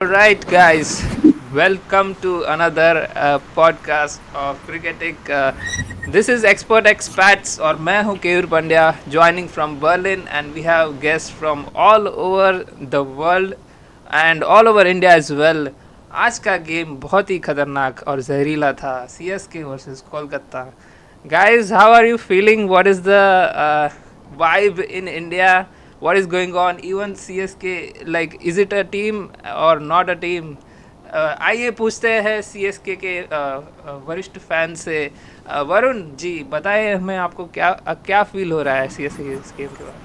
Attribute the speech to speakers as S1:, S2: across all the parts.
S1: Alright, guys, welcome to another podcast of Cricketing. This is Expert Expats, और मैं हूँ Keyur Pandya joining from Berlin, and we have guests from all over the world and all over India as well. आज का game बहुत ही खतरनाक और जहरीला था, CSK versus Kolkata. Guys, how are you feeling? What is the vibe in India? What is going on? Even CSK, like, is it a team or not a team? आइए पूछते हैं CSK के वरिष्ठ फैन से. वरुण जी बताएं हमें, आपको क्या फील हो रहा है CSK के इस गेम के बाद?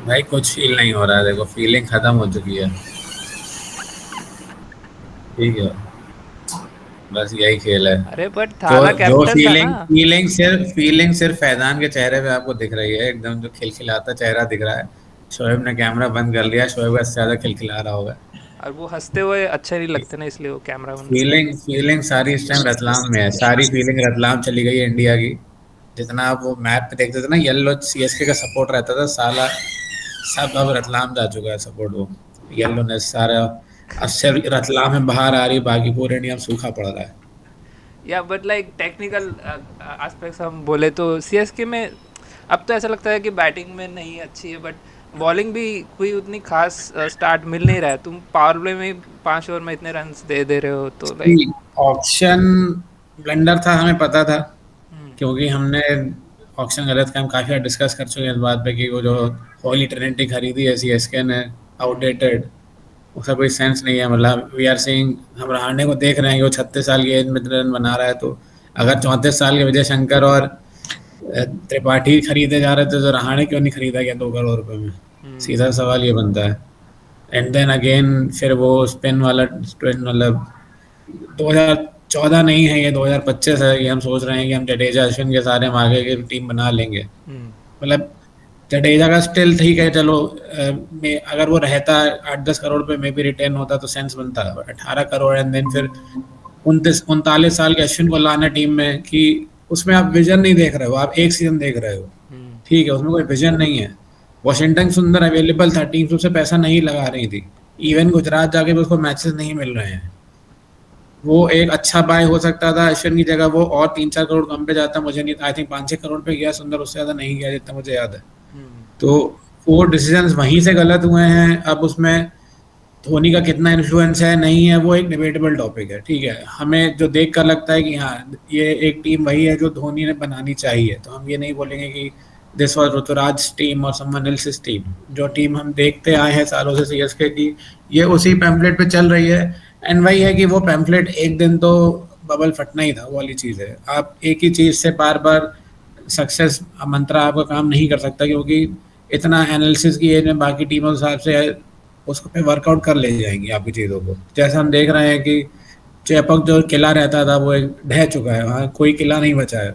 S2: भाई कुछ फील नहीं हो रहा है. देखो, फीलिंग खत्म हो चुकी है. ठीक है, बस यही खेल है.
S1: अरे बट
S2: तो
S1: थाला
S2: जो
S1: कैप्टन था ना.
S2: फीलिंग सिर्फ फैजान के चेहरे पे आपको दिख रही है. एकदम जो खिलखिलाता चेहरा दिख रहा है. शोएब ने कैमरा बंद कर लिया. शोएब का ज्यादा खिलखिला रहा होगा.
S1: और वो हंसते हुए अच्छे नहीं लगते ना, इसलिए वो कैमरा बंद कर.
S2: फीलिंग सारी इस टाइम रतलाम में है. सारी फीलिंग रतलाम चली गई है इंडिया की. जितना आप वो मैप पे देखते थे ना, येलो सीएसके का सपोर्ट रहता था साला, सब अब रतलाम जा चुका है सपोर्ट. वो येलो ने सारा अब सिर्फ रतलाम में बाहर आ रही, बाकी पूरे इंडिया में सूखा पड़ रहा है.
S1: या बट लाइक टेक्निकल एस्पेक्ट्स हम बोले तो CSK में अब तो ऐसा लगता है कि बैटिंग में नहीं अच्छी है, बट बॉलिंग भी कोई उतनी खास स्टार्ट मिल नहीं रहा है. तुम पावर प्ले में ही 5 ओवर में इतने रन दे रहे हो तो लाइक.
S2: ऑप्शन ब्लंडर था, हमें पता था, क्योंकि हमने ऑप्शन गलत का हम काफी डिस्कस कर चुके हैं इस बात पे कि वो जो होली ट्रिनिटी खरीदी है सीएसके ने, आउटडेटेड, उसका कोई सेंस नहीं है. मतलब वी आर सीइंग, हम रहाणे को देख रहे हैं कि वो 36 साल की एज में इतने रन बना रहा है. तो अगर 34 साल के विजय शंकर और त्रिपाठी खरीदे जा रहे थे तो रहाणे क्यों नहीं खरीदा गया 2 करोड़ रुपए में? सीधा सवाल ये बनता है. एंड देन अगेन फिर वो स्पिन वाला ट्रेंड, मतलब 2014 नहीं है ये, 2025 है. ये हम सोच रहे हैं कि हम जडेजा अश्विन के सारे हम आगे की टीम बना लेंगे. मतलब जडेजा का स्टिल ठीक है, चलो अगर वो रहता 8-10 करोड़ पे मे भी रिटर्न होता तो सेंस बनता. 18 करोड़ एंड देन फिर 39 साल के अश्विन को लाना टीम में, कि उसमें आप विजन नहीं देख रहे हो, आप एक सीजन देख रहे हो. ठीक है, उसमें कोई विजन नहीं है. वॉशिंगटन सुंदर अवेलेबल था, टीम उससे पैसा नहीं लगा रही थी. इवन गुजरात जाके भी उसको मैचेस नहीं मिल रहे हैं. वो एक अच्छा बाय हो सकता था अश्विन की जगह, वो और 3-4 करोड़ कम पे जाता. मुझे नहीं, आई थिंक 5-6 करोड़ पे गया सुंदर, उससे ज्यादा नहीं गया जितना मुझे याद है. तो वो डिसीजंस वहीं से गलत हुए हैं. अब उसमें धोनी का कितना इन्फ्लुएंस है नहीं है वो एक डिबेटेबल टॉपिक है. ठीक है, हमें जो देख कर लगता है कि हाँ ये एक टीम वही है जो धोनी ने बनानी चाहिए, तो हम ये नहीं बोलेंगे कि दिस वाज ऋतुराज टीम और समवन एल्सेस टीम. जो टीम हम देखते आए हैं सालों से सीएसके की, ये उसी पैम्फलेट पे चल रही है. एंड वही है कि वो पैम्फलेट एक दिन तो बबल फटना ही था, वो वाली चीज़ है. आप एक ही चीज़ से बार बार सक्सेस मंत्रा आपका काम नहीं कर सकता, क्योंकि इतना एनालिसिस की एज में बाकी टीमों के हिसाब से उसको पे वर्कआउट कर ले जाएंगी आपकी चीज़ों को. जैसे हम देख रहे हैं कि चेपक जो किला रहता था वो एक ढह चुका है, वहाँ कोई किला नहीं बचा है.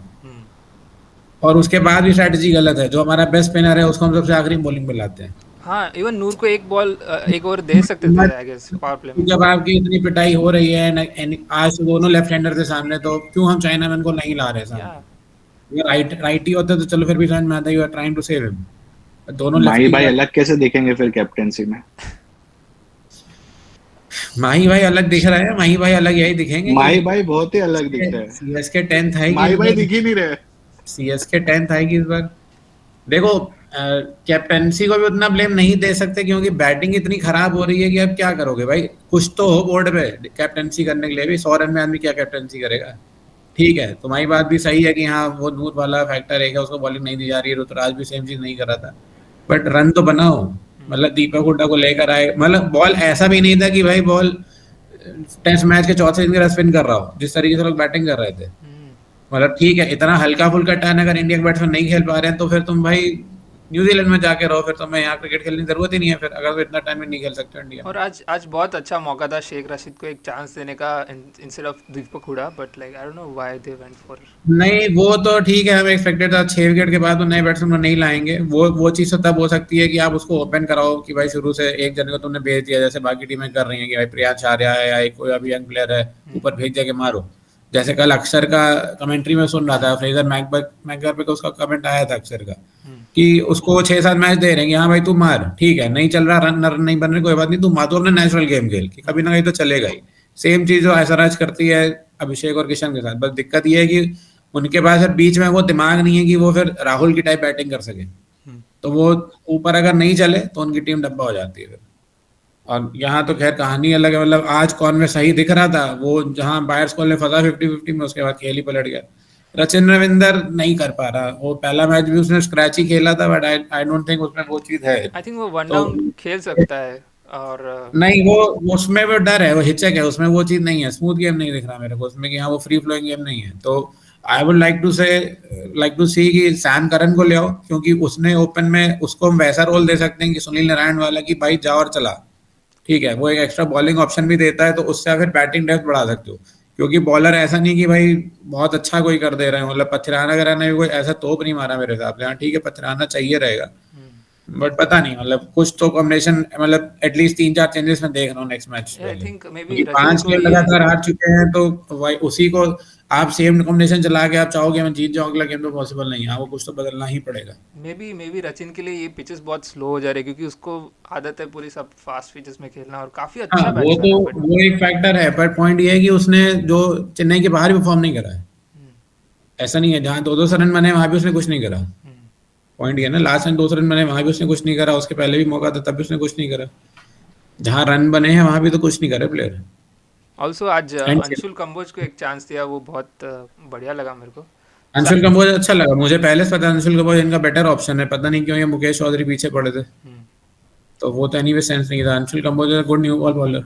S2: और उसके बाद भी स्ट्रैटेजी गलत है. जो हमारा बेस्ट स्पिनर है उसको हम सबसे आखिरी बॉलिंग पे लाते हैं.
S1: हाँ, इवन नूर को एक बॉल एक ओवर दे सकते थे आई गेस पावर प्ले में.
S2: जब आपकी इतनी पिटाई हो रही है आज तो दोनों लेफ्ट हैंडर थे सामने, तो क्यों हम चाइना मैन को नहीं ला रहे
S1: या
S2: सामने? अगर राइट ही होता तो चलो फिर भी समझ में आता, you are trying to save him. दोनों
S3: माही
S2: लेफ्टी
S3: भाई
S2: का.
S3: अलग कैसे दिखेंगे फिर कैप्टेंसी में?
S2: माही भाई अलग दिख रहा है. माही भाई अलग यही दिखेंगे कि
S3: माही भाई बहुत ही अलग दिखता है.
S2: सीएसके 10th आएगी
S3: माही
S2: इस
S3: भाई
S2: बार.
S3: दिख ही नहीं रहे.
S2: सीएसके 10th आएगी इस बार. देखो, कैप्टेंसी को भी उतना ब्लेम नहीं दे सकते, क्योंकि बैटिंग इतनी खराब हो रही है कि अब क्या करोगे भाई. कुछ तो हो बोर्ड पे कैप्टेंसी करने के लिए भी. 100 रन में आदमी क्या कैप्टेंसी करेगा? ठीक है, तुम्हारी बात भी सही है कि हाँ वो नूर वाला फैक्टर है कि उसको बॉलिंग नहीं दी जा रही है. ऋतुराज भी सेम चीज नहीं कर रहा था, बट रन तो बनाओ. मतलब दीपक हुड्डा को लेकर आए, मतलब बॉल ऐसा भी नहीं था कि भाई बॉल टेस्ट मैच के चौथे दिन की स्पिन कर रहा हो, जिस तरीके से लोग बैटिंग कर रहे थे. मतलब ठीक है, इतना हल्का फुल्का टर्न अगर इंडिया के बैट्समैन नहीं खेल पा रहे हैं तो फिर तुम भाई न्यूजीलैंड में जाके रहो. फिर तुम्हें यहाँ क्रिकेट खेलने की जरूरत ही नहीं है फिर, अगर तो इतना टाइम में नहीं खेल सकते इंडिया.
S1: और आज बहुत अच्छा मौका था शेख रशीद को एक चांस देने का instead of Deepak Hooda, but like I don't know why they went for.
S2: नहीं, वो तो ठीक है, हमें एक्सपेक्टेड था 6 विकेट के बाद तो नए बैट्समैन को नहीं लाएंगे. वो चीज़ तो तब हो सकती है कि आप उसको ओपन कराओ कि भाई शुरू से एक जन को तुमने भेज दिया, जैसे बाकी टीमें कर रही हैं कि भाई प्रियांश आर्या है या कोई अभी यंग प्लेयर है, ऊपर भेज दिया कि मारो. जैसे कल अक्षर का कमेंट्री में सुन रहा था, फ्रेजर मैकगर पे उसका कमेंट आया था अक्षर का कि उसको 6-7 मैच दे रहे हैं कि हाँ भाई तू मार, ठीक है, नहीं चल रहा, रन नहीं बन रहे, कोई बात नहीं, तू मार, तो अपने नेचुरल गेम खेल कि कभी ना कहीं तो चलेगा ही। सेम चीज जो ऐसा करती है अभिषेक और किशन के साथ। बस दिक्कत ये है कि उनके पास अब बीच में वो दिमाग नहीं है कि वो फिर राहुल की टाइप बैटिंग कर सके। तो वो ऊपर अगर नहीं चले तो उनकी टीम डब्बा हो जाती है फिर। और यहाँ तो खैर कहानी अलग है, मतलब आज कॉनवे सही दिख रहा था, वो जहाँ बायर्स को ने फंसा 50-50 में, उसके बाद खेल ही पलट गया। रचिन रविंदर नहीं कर पा रहा, वो पहला मैच भी उसने स्क्रैच ही खेला था, बट आई डोंट थिंक उसमें वो चीज है।
S1: आई थिंक वो वन
S2: तो
S1: डाउन खेल सकता है। और
S2: नहीं, वो उसमें वो डर है, वो हिचक है, उसमें वो चीज नहीं है, स्मूथ गेम नहीं दिख रहा मेरे को उसमें कि हाँ वो फ्री फ्लोइंग गेम नहीं है। तो आई वुड लाइक टू सी कि सैम करन को ले आओ, क्योंकि उसने ओपन में उसको हम वैसा रोल दे सकते हैं कि सुनील नारायण वाला कि भाई जा और चला, ठीक है, वो एक एक्स्ट्रा बॉलिंग ऑप्शन भी देता है, तो उससे आप फिर बैटिंग डेप्थ बढ़ा सकते हो। क्योंकि बॉलर ऐसा नहीं कि भाई बहुत अच्छा कोई कर दे रहे हैं, मतलब पथराना वगैरह ने भी कोई ऐसा तोप नहीं मारा मेरे हिसाब से। हाँ ठीक है, पथराना चाहिए रहेगा, बट पता नहीं, मतलब कुछ तो कॉम्बिनेशन, मतलब एटलीस्ट 3-4 चेंजेस मैं देख रहा हूँ नेक्स्ट मैच
S1: आई
S2: पहले,
S1: थिंक मे बी
S2: क्योंकि
S1: रचिन
S2: 5
S1: को
S2: गेम
S1: ही
S2: लगातार हार चुके हैं, तो वही उसी को आप सेम कॉम्बिनेशन चला के आप चाहोगे मैं जीत जाऊँ अगला गेम, तो पॉसिबल नहीं है। हाँ, वो कुछ तो बदलना ही पड़ेगा।
S1: मे बी रचिन के लिए ये पिचेस बहुत स्लो हो जा रहे हैं, क्योंकि उसको आदत है पूरी सब फास्ट पिचेस में खेलना, और काफ़ी
S2: हाँ,
S1: अच्छा बैट्समैन है बट
S2: वो एक फैक्टर है, पर पॉइंट ये है कि उसने जो चेन्नई के बाहर परफॉर्म नहीं करा है। ऐसा नहीं है, जहाँ 2-2 रन बने वहां भी उसने कुछ नहीं करा। पॉइंट ये है ना, लास्ट टाइम 200 रन बने वहां भी उसने कुछ नहीं करा, उसके पहले भी मौका था तब भी उसने कुछ नहीं करा। जहाँ रन बने हैं वहां भी तो कुछ नहीं करे प्लेयर।
S1: ऑल्सो आज
S2: एंड
S1: अंशुल कंबोज को एक चांस दिया, वो बहुत बढ़िया लगा मेरे को।
S2: अंशुल कंबोज अच्छा लगा मुझे, पहले से पता है अंशुल कंबोज इनका बेटर ऑप्शन है, पता नहीं क्यों ये मुकेश चौधरी पीछे पड़े थे। तो वो तो एनीवे सेंस नहीं था, Anshul Kamboj is good new ball bowler.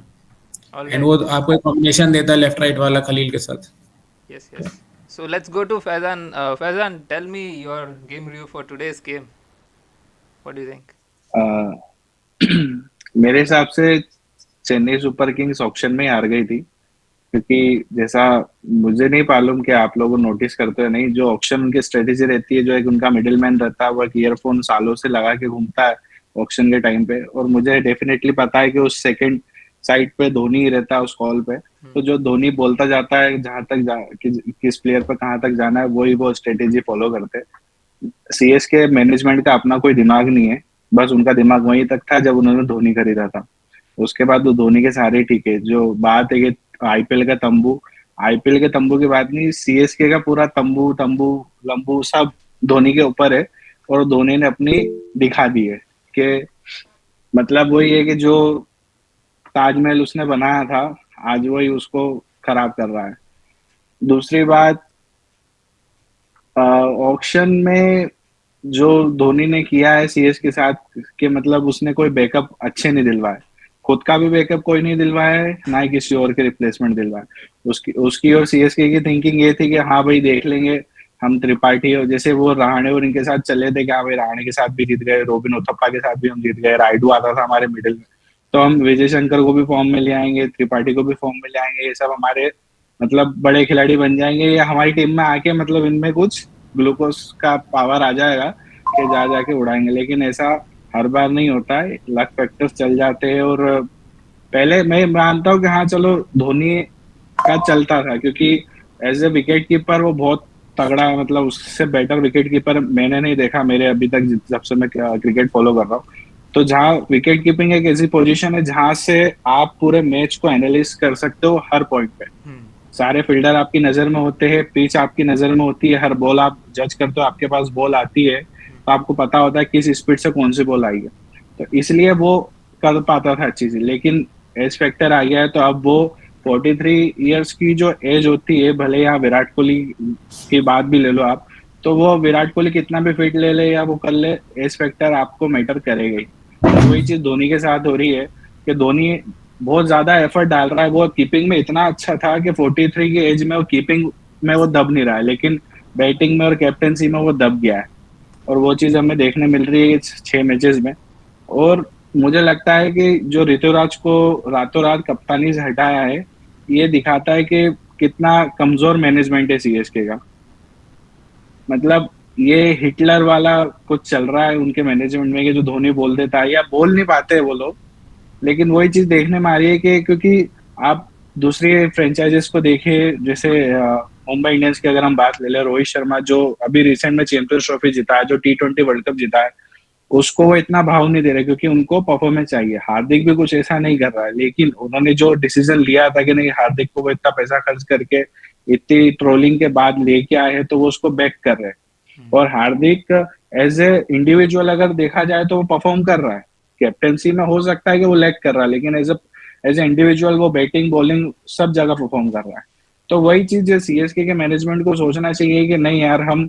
S1: All
S2: and वो
S1: राइट।
S2: आपको एक कॉम्बिनेशन देता है लेफ्ट राइट वाला खलील के साथ।
S1: Yes, yes. So let's go to Faizan. Faizan, tell me your game review for today's game. What do you think?
S3: मेरे हिसाब से चेन्नई सुपर किंग्स ऑक्शन में हार गई थी, क्योंकि जैसा, मुझे नहीं मालूम कि आप लोग नोटिस करते हो नहीं, जो ऑक्शन उनकी स्ट्रेटेजी रहती है, जो एक उनका मिडिल मैन रहता है, वो एक ईयरफोन सालों से लगा के घूमता है ऑक्शन के टाइम पे, और मुझे डेफिनेटली पता है कि उस सेकंड साइड पे धोनी ही रहता है उस कॉल पे। तो जो धोनी बोलता जाता है जहां तक किस प्लेयर पर कहाँ तक जाना है, वही वो स्ट्रेटेजी फॉलो करते हैं। सीएसके मैनेजमेंट का अपना कोई दिमाग नहीं है, बस उनका दिमाग वहीं तक था जब उन्होंने धोनी खरीदा था। उसके बाद वो धोनी के सारे ठीक है। जो बात है कि आईपीएल का तंबू, आईपीएल के तंबू की बात नहीं, सीएसके का पूरा तंबू तंबू लंबू सब धोनी के ऊपर है, और धोनी ने अपनी दिखा दी है कि मतलब वही है कि जो ताजमहल उसने बनाया था, आज वही उसको खराब कर रहा है। दूसरी बात, ऑक्शन में जो धोनी ने किया है सीएस के साथ, कि मतलब उसने कोई बैकअप अच्छे नहीं दिलवाए, खुद का भी बैकअप कोई नहीं दिलवाया है, ना ही किसी और के रिप्लेसमेंट दिलवाए। उसकी उसकी और सीएसके की थिंकिंग ये थी कि हाँ भाई देख लेंगे हम त्रिपाठी, और जैसे वो रहाणे और इनके साथ चले थे कि हाँ भाई रहाणे के साथ भी जीत गए, रोबिन उथप्पा के साथ भी हम जीत गए, रायडू आता था हमारे मिडिल में, तो हम विजय शंकर को भी फॉर्म में ले आएंगे, त्रिपाठी को भी फॉर्म में ले आएंगे, ये सब हमारे मतलब बड़े खिलाड़ी बन जाएंगे, या हमारी टीम में आके मतलब इनमें कुछ ग्लूकोज का पावर आ जाएगा कि जा जाके उड़ाएंगे। लेकिन ऐसा हर बार नहीं होता है, लक फैक्टर्स चल जाते हैं। और पहले मैं मानता हूँ कि हाँ चलो धोनी का चलता था, क्योंकि एज ए विकेट कीपर वो बहुत तगड़ा, मतलब उससे बेटर विकेट कीपर मैंने नहीं देखा मेरे अभी तक, जब से मैं क्रिकेट फॉलो कर रहा हूँ। तो जहाँ विकेट कीपिंग एक ऐसी पोजीशन है जहां से आप पूरे मैच को एनालिस कर सकते हो हर पॉइंट पे, सारे फील्डर आपकी नजर में होते हैं, पिच आपकी नजर में होती है, हर बॉल आप जज करते हो, आपके पास बॉल आती है तो आपको पता होता है किस स्पीड से कौन सी बॉल आई है, तो इसलिए वो कर पाता था अच्छी चीज। लेकिन एज फैक्टर आ गया है, तो अब वो 43 इयर्स की जो एज होती है, भले यहाँ विराट कोहली की बात भी ले लो आप, तो वो विराट कोहली कितना भी फिट ले ले या वो कर ले, एज फैक्टर आपको मैटर करेगा ही। तो वही चीज धोनी के साथ हो रही है कि धोनी बहुत ज्यादा एफर्ट डाल रहा है, वो कीपिंग में इतना अच्छा था कि 43 की एज में वो कीपिंग में वो दब नहीं रहा है, लेकिन बैटिंग में और कैप्टेंसी में वो दब गया है, और वो चीज हमें देखने मिल रही है 6 मैचेस में। और मुझे लगता है कि जो ऋतुराज को रातों रात कप्तानी से हटाया है, ये दिखाता है कि कितना कमजोर मैनेजमेंट है सीएसके का। मतलब ये हिटलर वाला कुछ चल रहा है उनके मैनेजमेंट में, कि जो धोनी बोल देता है, या बोल नहीं पाते वो लोग, लेकिन वही चीज देखने में आ रही है कि क्योंकि आप दूसरी फ्रेंचाइजेस को देखिए, जैसे मुंबई इंडियंस की अगर हम बात ले ले, रोहित शर्मा जो अभी रिसेंट में चैंपियंस ट्रॉफी जीता है, जो T20 वर्ल्ड कप जीता है, उसको वो इतना भाव नहीं दे रहे क्योंकि उनको परफॉर्मेंस चाहिए। हार्दिक भी कुछ ऐसा नहीं कर रहा है, लेकिन उन्होंने जो डिसीजन लिया था कि नहीं, हार्दिक को वो इतना पैसा खर्च करके इतनी ट्रोलिंग के बाद लेके आए हैं, तो वो उसको बैक कर रहे हैं। और हार्दिक एज ए इंडिविजुअल अगर देखा जाए तो वो परफॉर्म कर रहा है। कैप्टेंसी में हो सकता है कि वो लैग कर रहा है, लेकिन एज ए इंडिविजुअल वो बैटिंग बॉलिंग सब जगह परफॉर्म कर रहा है। तो वही चीज सीएसके के मैनेजमेंट को सोचना चाहिए कि नहीं यार, हम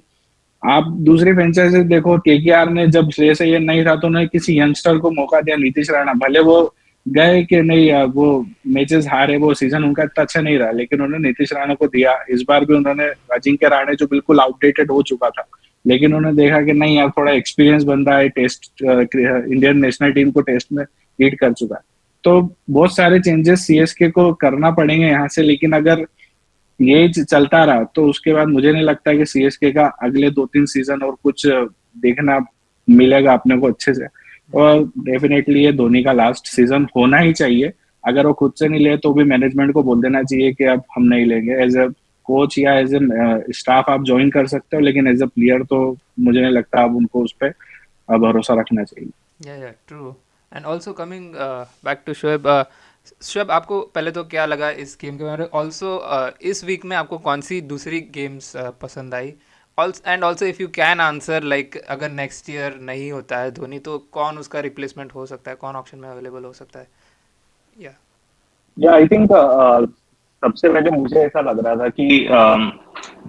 S3: आप दूसरी फ्रेंचाइजी देखो, केकेआर ने जब श्रेयस अय्यर नहीं था तो उन्होंने किसी यंगस्टर को मौका दिया, नीतीश राणा, भले वो गए कि नहीं वो मैचेस हारे, वो सीजन उनका इतना अच्छा नहीं रहा, लेकिन उन्होंने नीतीश राणा को दिया। इस बार भी उन्होंने अजिंक्य राणे, जो बिल्कुल आउटडेटेड हो चुका था, लेकिन उन्होंने देखा कि नहीं यार, थोड़ा एक्सपीरियंस बंदा है, टेस्ट इंडियन नेशनल टीम को टेस्ट में लीड कर चुका है। तो बहुत सारे चेंजेस सीएसके को करना पड़ेंगे यहाँ से, लेकिन अगर ये चलता रहा तो उसके बाद मुझे नहीं लगता कि सीएसके का अगले 2-3 सीजन और कुछ देखना मिलेगा अपने को अच्छे से। और डेफिनेटली ये धोनी का लास्ट सीजन होना ही चाहिए। अगर वो खुद से नहीं ले तो भी मैनेजमेंट को बोल देना चाहिए कि अब हम नहीं लेंगे। एज ए कोच या एज ए स्टाफ आप ज्वाइन कर सकते हो, लेकिन एज ए प्लेयर तो मुझे नहीं लगता अब उनको उस पर भरोसा रखना चाहिए।
S1: Yeah true. And also coming back to Shoaib, Shoaib आपको पहले तो क्या लगा इस गेम के बारे में? ऑल्सो इस वीक में आपको कौन सी दूसरी गेम्स पसंद आई? And also if you can answer, like अगर नेक्स्ट ईयर नहीं होता है धोनी तो कौन उसका रिप्लेसमेंट हो सकता है, कौन ऑप्शन में अवेलेबल हो सकता है?
S4: या आई थिंक सबसे पहले मुझे ऐसा लग रहा था कि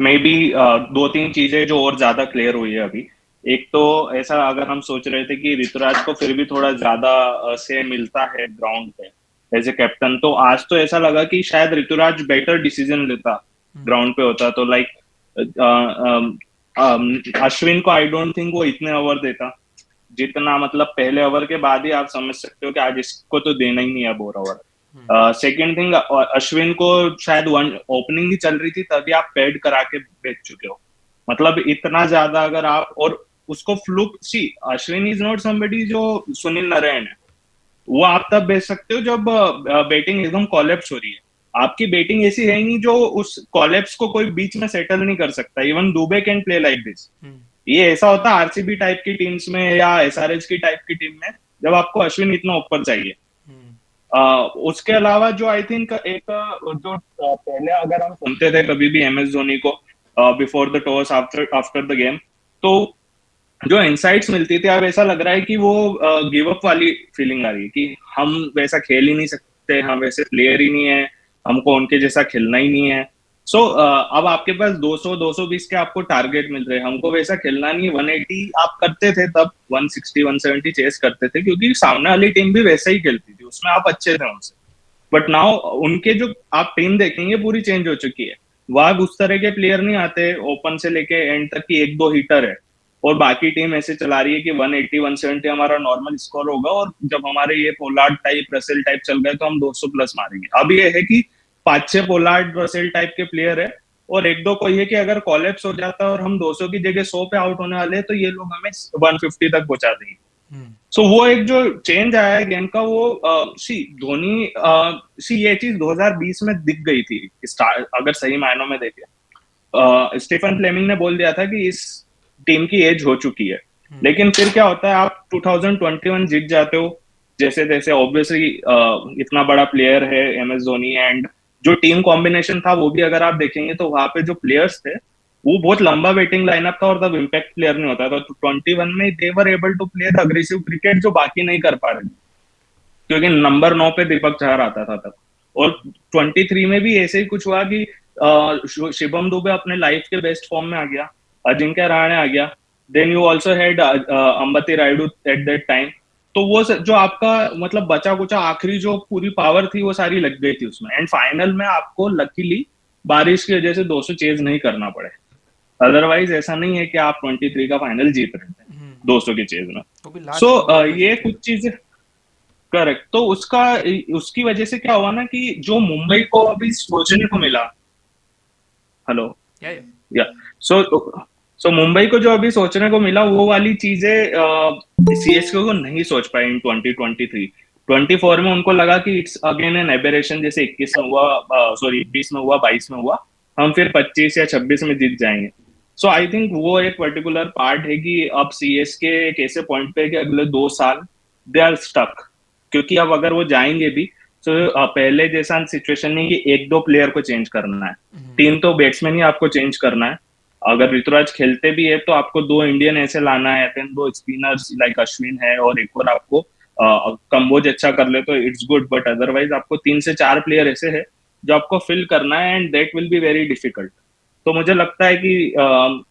S4: मे बी 2-3 चीजें जो और ज्यादा क्लियर हुई है अभी। एक तो ऐसा अगर हम सोच रहे थे कि ऋतुराज को फिर भी थोड़ा ज्यादा से मिलता है ग्राउंड पे एज ए कैप्टन, तो आज तो ऐसा लगा कि शायद ऋतुराज बेटर डिसीजन लेता ग्राउंड पे होता। तो लाइक अश्विन को आई डोंट थिंक वो इतने ओवर देता जितना, मतलब पहले ओवर के बाद ही आप समझ सकते हो कि आज इसको तो देना ही नहीं है bore over. Second thing, Ashwin को शायद वन ओपनिंग ही चल रही थी तभी आप पेड करा के बेच चुके हो। मतलब इतना ज्यादा अगर आप, और उसको fluke, see Ashwin is not somebody जो सुनील नारायण है, वो आप तब बेच सकते हो जब बैटिंग एकदम कॉलेप्स हो रही है। आपकी बैटिंग ऐसी है नहीं जो उस कॉलेप्स को कोई बीच में सेटल नहीं कर सकता। Even Dubey can play like this. ये ऐसा होता है आरसीबी टाइप की टीम्स में या एसआरएच की टाइप की टीम में, जब आपको अश्विन इतना ऊपर चाहिए। उसके अलावा जो आई थिंक एक जो पहले अगर हम सुनते थे कभी भी एमएस धोनी को before the toss, after the game, तो जो इनसाइट्स मिलती थी, अब ऐसा लग रहा है कि वो गिव अप वाली फीलिंग आ रही है कि हम वैसा खेल ही नहीं सकते, हम वैसे प्लेयर ही नहीं है, हमको उनके जैसा खेलना ही नहीं है। सो अब आपके पास 200-220 के आपको टारगेट मिल रहे हैं, हमको वैसा खेलना नहीं। 180 आप करते थे तब, 160-170 चेस करते थे क्योंकि सामने वाली टीम भी वैसा ही खेलती थी, उसमें आप अच्छे थे उनसे। बट नाउ उनके जो आप टीम देखेंगे पूरी चेंज हो चुकी है। वहां उस तरह के प्लेयर नहीं आते, ओपन से लेके एंड तक की 1-2 हिटर है, और बाकी टीम ऐसे चला रही है कि 180-170 हमारा नॉर्मल स्कोर होगा, और जब हमारे ये पोलार्ड टाइप, रसेल टाइप चल गए तो हम 200 प्लस मारेंगे। अब ये है कि 5-6 पोलार्ड, रसेल टाइप के प्लेयर है, और 1-2 कोई है कि अगर कॉलेप्स हो जाता है और हम 200 की जगह 100 पे आउट होने वाले हैं तो ये लोग हमें 150 तक पहुंचा देंगे। सो वो एक जो चेंज आया है गेम का, वो धोनी ये चीज 2020 में दिख गई थी अगर सही मायनों में देखे। स्टीफन फ्लेमिंग ने बोल दिया था कि इस टीम की एज हो चुकी है, लेकिन फिर क्या होता है, आप 2021 जीत जाते हो जैसे तैसे। ऑब्वियसली इतना बड़ा प्लेयर है एमएस धोनी, एंड जो टीम कॉम्बिनेशन था वो भी अगर आप देखेंगे तो वहां पे जो प्लेयर्स थे वो बहुत लंबा बैटिंग लाइनअप था, और तब इम्पैक्ट प्लेयर नहीं होता था। तो 21 में they were able to play the aggressive cricket जो बाकी नहीं कर पा रहे, क्योंकि नंबर 9 पे दीपक चहर आता था तब। और 23 में भी ऐसे ही कुछ हुआ कि शिवम दुबे अपने लाइफ के बेस्ट फॉर्म में आ गया, अजिंक्य रहाणे आ गया, then you also had Ambati Rayudu at that time. तो वो जो आपका मतलब बचा कुचा आखिरी जो पूरी पावर थी वो सारी लग गई थी उसमें, एंड फाइनल में आपको लकीली बारिश की वजह से 200 चेज नहीं करना पड़े। अदरवाइज ऐसा नहीं है कि आप 23 का फाइनल जीत रहे थे 200 की चेज में। सो ये कुछ चीजें करेक्ट। तो उसकी वजह से क्या हुआ ना कि जो मुंबई को अभी सोचने को मिला, हेलो या सो मुंबई को जो अभी सोचने को मिला वो वाली चीजें सीएसके को नहीं सोच पाए इन 2023। 24 में उनको लगा कि इट्स अगेन एन एबेरेशन, जैसे 21 में हुआ, 21 में हुआ, 22 में हुआ, हम फिर 25 या 26 में जीत जाएंगे। सो आई थिंक वो एक पर्टिकुलर पार्ट है कि अब सीएसके एक ऐसे पॉइंट पे है कि अगले 2 साल दे आर स्टक, क्योंकि अब अगर वो जाएंगे भी तो पहले जैसा सिचुएशन नहीं कि एक दो प्लेयर को चेंज करना है, तीन तो बैट्समैन ही आपको चेंज करना है। अगर ऋतुराज खेलते भी है तो आपको 2 इंडियन ऐसे लाना है, देन 2 स्पिनर्स लाइक अश्विन है और एक और आपको कंबोज अच्छा कर ले तो इट्स गुड, बट अदरवाइज आपको 3 से 4 प्लेयर ऐसे है जो आपको फिल करना है and that will be very difficult. तो मुझे लगता है कि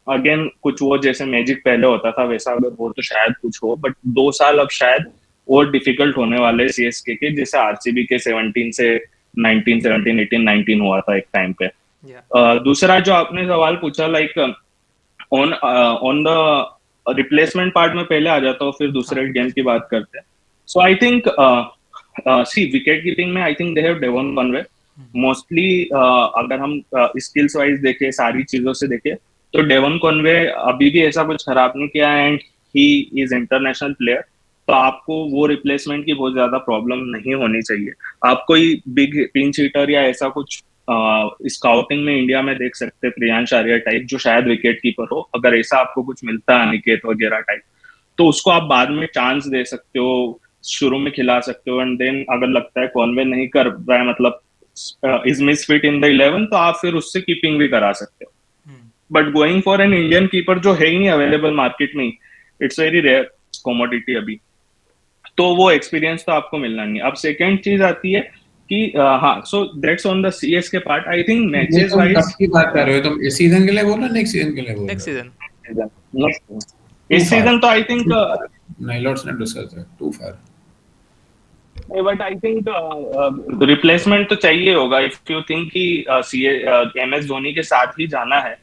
S4: अगेन कुछ वो जैसे मैजिक पहले होता था वैसा अगर हो तो शायद कुछ हो, बट 2 साल अब शायद और डिफिकल्ट होने वाले सीएसके के, जैसे आरसीबी के 17 से 19, 17, 18, 19 हुआ था एक टाइम पे। दूसरा जो आपने सवाल पूछा like on the replacement part में पहले आ जाता हूँ, फिर दूसरे गेम की बात करते हैं। So I think see wicket keeping में I think they have Devon Conway mostly. अगर हम स्किल्स वाइज देखें, सारी चीजों से देखें, तो डेवन कॉनवे अभी भी ऐसा कुछ खराब नहीं किया and he is international player. तो आपको वो रिप्लेसमेंट की बहुत ज्यादा प्रॉब्लम नहीं होनी चाहिए। आप कोई बिग पिंच हिटर या ऐसा कुछ स्काउटिंग में इंडिया में देख सकते हैं, प्रियांश आर्या टाइप जो शायद विकेट कीपर हो, अगर ऐसा आपको कुछ मिलता है अनिकेत वगैरह टाइप, तो उसको आप बाद में चांस दे सकते हो, शुरू में खिला सकते हो, एंड देन अगर लगता है कॉन्वे नहीं कर रहा है, मतलब इज मिसफिट इन द 11, तो आप फिर उससे कीपिंग भी करा सकते हो। But going for an Indian keeper जो है ही नहीं अवेलेबल मार्केट में, इट्स वेरी रेयर कमोडिटी अभी, तो वो एक्सपीरियंस तो आपको मिलना नहीं। अब सेकेंड चीज आती है कि हाँ, so that's on the CS के पार्ट। आई थिंक मैचेस
S2: तुम
S4: वाइज
S2: कब की बात कर रहे हो? तुम इस सीजन के लिए बोल रहे हो, नेक्स्ट सीजन के लिए बोल रहे
S1: नेक्स्ट
S2: हो?
S1: सीजन
S4: इस सीजन तो आई थिंक
S2: नाइलॉट्स ने डिस्कस है too far,
S4: but I think replacement तो चाहिए होगा। इफ यू थिंक कि एमएस धोनी के साथ ही जाना है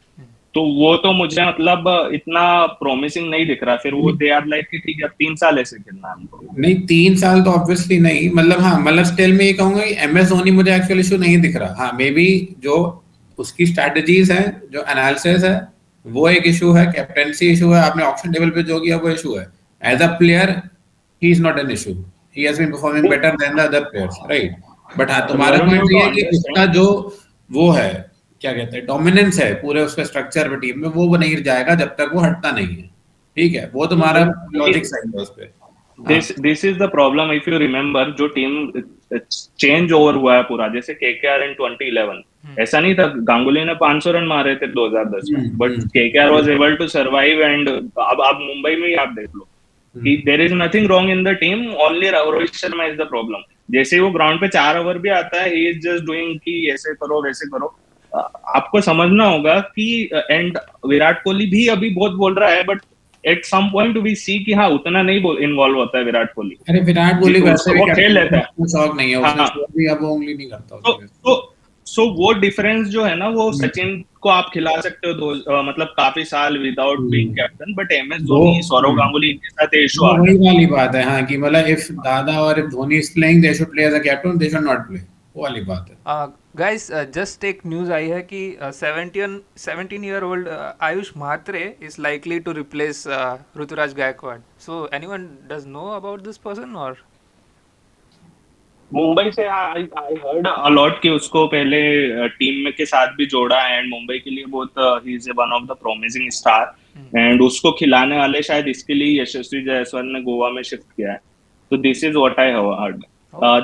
S4: तो वो तो मुझे मतलब इतना प्रॉमिसिंग नहीं दिख रहा। फिर वो दे आर लाइक कि ठीक है 3 साल ऐसे खेलना है हमको।
S2: नहीं 3 साल तो ऑब्वियसली नहीं, मतलब हाँ, मतलब स्टिल में ये कहूंगा कि एमएस धोनी मुझे एक्चुअल इशू नहीं दिख रहा। हाँ मे बी जो उसकी स्ट्रेटजीज है, जो एनालिसिस है, वो एक इशू है, कैप्टेंसी इशू है, आपने ऑप्शन टेबल पे जो किया वो इशू है। As a player he is not an issue, he has been performing better than the other players, right. But हाँ तुम्हारा पॉइंट ये है कि उसका जो वो है, क्या कहते हैं, डोमिनेंस है पूरे उसके स्ट्रक्चर पे टीम में, वो नहीं जाएगा जब तक वो हटता नहीं है। ठीक है, वो तुम्हारा लॉजिक सही है उस पे।
S4: This is the problem. If you remember जो टीम चेंज ओवर हुआ है पूरा, जैसे केकेआर इन 2011, ऐसा नहीं था गांगुली ने 500 रन मारे थे 2010 में, but KKR was able to survive. And अब मुंबई में ही आप देख लो कि there is nothing wrong in the team, only Rohit Sharma is the problem. जैसे वो ग्राउंड पे 4 ओवर भी आता है, ही इज जस्ट डूइंग कि ऐसे करो वैसे करो। आपको समझना होगा कि एंड विराट कोहली भी अभी बहुत बोल रहा है, but at some point we see कि हाँ उतना नहीं इन्वॉल्व होता है विराट कोहली।
S2: अरे विराट कोहली वैसे भी
S4: वो खेल लेता है,
S2: शौक नहीं है उसने,
S4: हाँ।
S2: शौक भी अब वो उंगली नहीं करता उसमें।
S4: सो वो डिफरेंस जो है ना, वो सचिन को आप खिला सकते हो मतलब काफी साल without being captain, but MS Dhoni, Sourav Ganguly इनके साथ इशू आ
S2: वही वाली बात है, हाँ, कि मतलब इफ दादा और if Dhoni is playing they should play as a captain, they should not play, वो वाली बात है।
S1: गाइस जस्ट एक न्यूज आई है कि 17-year-old Ayush Mhatre is likely to replace Ruturaj Gaikwad. So anyone does know about this person? और
S4: मुंबई से आई हर्ड अ लॉट कि उसको पहले टीम में के साथ भी जोड़ा, एंड मुंबई के लिए बहुत he is one of the promising star, and उसको खिलाने वाले शायद इसके लिए यशस्वी जायसवाल ने गोवा में शिफ्ट किया है। तो this is what I have heard.